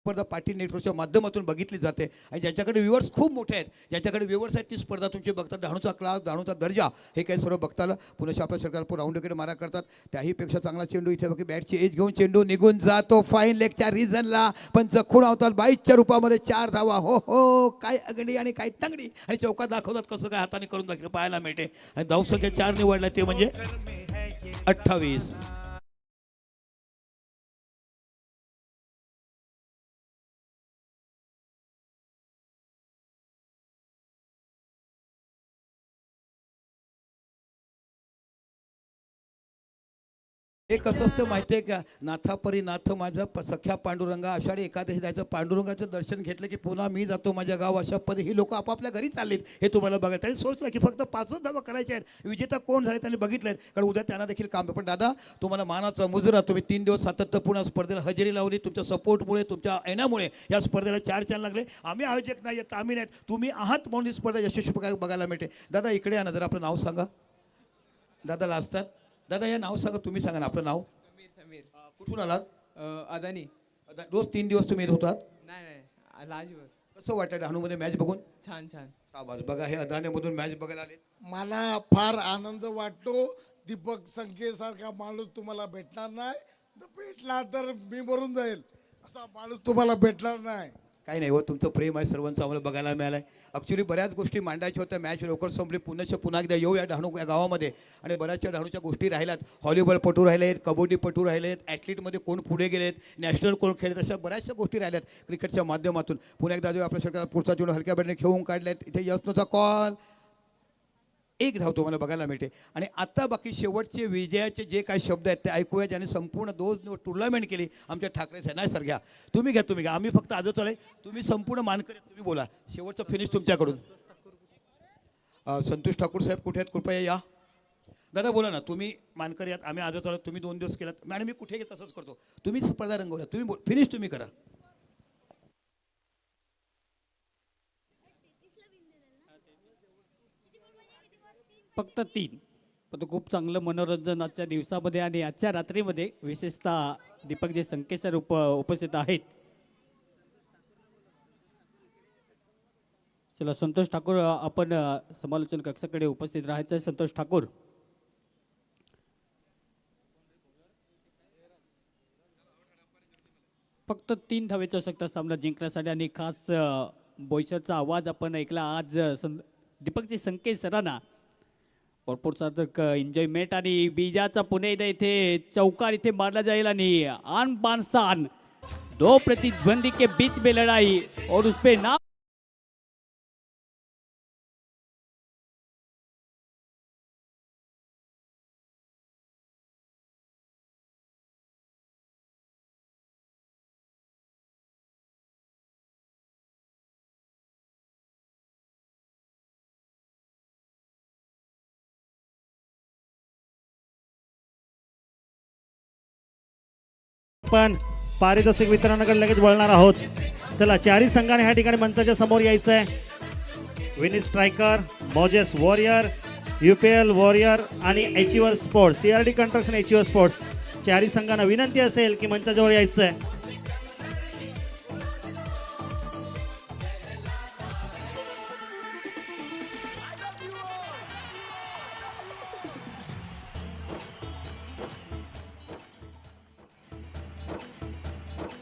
स्पर्धा पाटील नेटवर्कच्या माध्यमातून बघितली जाते आणि ज्यांच्याकडे व्ह्युअर्स खूप मोठे आहेत, ज्यांच्याकडे व्ह्युअर्स आहेत, ती स्पर्धा तुमची बघतात. डहाणूचा क्लास, डहाणूचा दर्जा हे काही सर्व बघताना पुण्याच्या आपल्या सरकार राऊंड विकेट मारा करतात. त्याहीपेक्षा चांगला चेंडू इथे बघी बॅटची एज घेऊन चेंडू निघून जातो फाईन लेगच्या रिझनला. पंच खुणावतात 22च्या रूपामध्ये 4 धावा. हो हो, काय अगडी आणि काय तंगडी, आणि चौकात दाखवतात कसं काय हाताने करून दाखवलं पाहायला मिळते. आणि धावसंख्या 4 निवडला ते म्हणजे 28. हे कसं असतं माहिती आहे का, नाथापरी नाथ माझं सख्या पांडुरंगा, आषाढी एकादशी जायचं, पांडुरंगाचं दर्शन घेतलं की पुन्हा मी जातो माझ्या गाव, अशा पदी ही लोक आपापल्या घरी चाललीत. हे तुम्हाला बघायचं आणि सोचलं की फक्त 5च धावा करायच्या आहेत. विजेता कोण झाले त्यांनी बघितलेत, कारण उद्या त्यांना देखील काम आहे. पण दादा, तुम्हाला मानाचा मुजरा, तुम्ही 3 दिवस सातत्यपूर्ण स्पर्धेला हजेरी लावली. तुमच्या सपोर्टमुळे, तुमच्या येण्यामुळे या स्पर्धेला 4 चांद लागले. आम्ही आयोजक नाही आहेत, आम्ही नाहीत, तुम्ही आहात म्हणून ही स्पर्धा यशस्वी बघायला मिळते. दादा इकडे या ना जरा, आपलं नाव सांगा. दादा लाजतात. दादा हे नाव सांगा, तुम्ही सांगा ना आपलं नाव. समीर. कुठून आलात? अदानी. रोज 3 दिवस तुम्ही येत होतात. नाही लाजवत. कसं वाटतं डहाणूमध्ये मॅच बघून? छान छान. शाबास. बघा, हे अदानीमधून मॅच बघायला आले. मला फार आनंद वाटतो. दीपक संकेसारखा माणूस तुम्हाला भेटणार नाही, भेटला तर मी मरून जाईल, असा माणूस तुम्हाला भेटणार नाही. काही नाही हो, तुमचं प्रेम आहे सर्वांचं आम्हाला बघायला मिळालं आहे. ॲक्च्युली बऱ्याच गोष्टी मांडायच्या होत्या, मॅच लवकर संपली. पुन्हा एकदा येऊ या डहाणू या गावामध्ये. आणि बऱ्याचशा डहाणूच्या गोष्टी राहिल्यात. व्हॉलीबॉलपटू राहिले आहेत, कबड्डीपटू राहिले आहेत, ॲथलीटमध्ये कोण पुढे गेलेत, नॅशनल कोण खेळत, अशा बऱ्याचशा गोष्टी राहिल्यात क्रिकेटच्या माध्यमातून. पुन्हा एकदा जेव्हा आपल्या सरकार पुढचा चेंडू हलक्या बॅटने खेळून काढल्यात. इथे यशनोचा कॉल, 1 धाव तुम्हाला बघायला मिळते. आणि आता बाकी शेवटचे विजयाचे जे काही शब्द आहेत ते ऐकूया, ज्याने संपूर्ण 2 टुर्नामेंट केली आमच्या ठाकरे साहेब. नाही सर, घ्या तुम्ही, घ्या आम्ही फक्त आजच आलोय. तुम्ही संपूर्ण मानकरी, तुम्ही बोला. शेवटचं फिनिश तुमच्याकडून. संतोष ठाकूर साहेब कुठे आहेत, कृपया या. दादा बोला ना, तुम्ही मानकरी आहात, आम्ही आजच आलो, तुम्ही 2 दिवस केलात. मॅडम मी कुठे घेत तसंच करतो. तुम्ही स्पर्धा रंगवल्या, तुम्ही फिनिश तुम्ही करा. फक्त 3. पण खूप चांगलं मनोरंजन आजच्या दिवसामध्ये आणि आजच्या रात्रीमध्ये विशेषतः दीपकजी संकेत सर उपस्थित आहेत. चला संतोष ठाकूर, आपण समालोचन कक्षाकडे उपस्थित राहायचं आहे. संतोष ठाकूर. फक्त 3 धावेचा शकता सामना जिंकण्यासाठी आणि खास बोईसरचा आवाज आपण ऐकला आज दीपकजी संकेत सरांना. भरपूर सारं एन्जॉयमेंट आणि बीजाचा पुणे इथे चौकार इथे मारला जाईल आणि आन बान शान 2 प्रतिद्वंदी के बीच में लड़ाई और उस पे नाम पण पारितोषिक वितरणाकडे लगेच वळणार आहोत. चला, 4ही संघाने ह्या ठिकाणी मंचाच्या समोर यायचं आहे. Vineet striker, Moses warrior, UPL warrior आणि achiever sports, CRD construction achiever sports, 4ही संघांना विनंती असेल की मंचाजवळ यायचं आहे.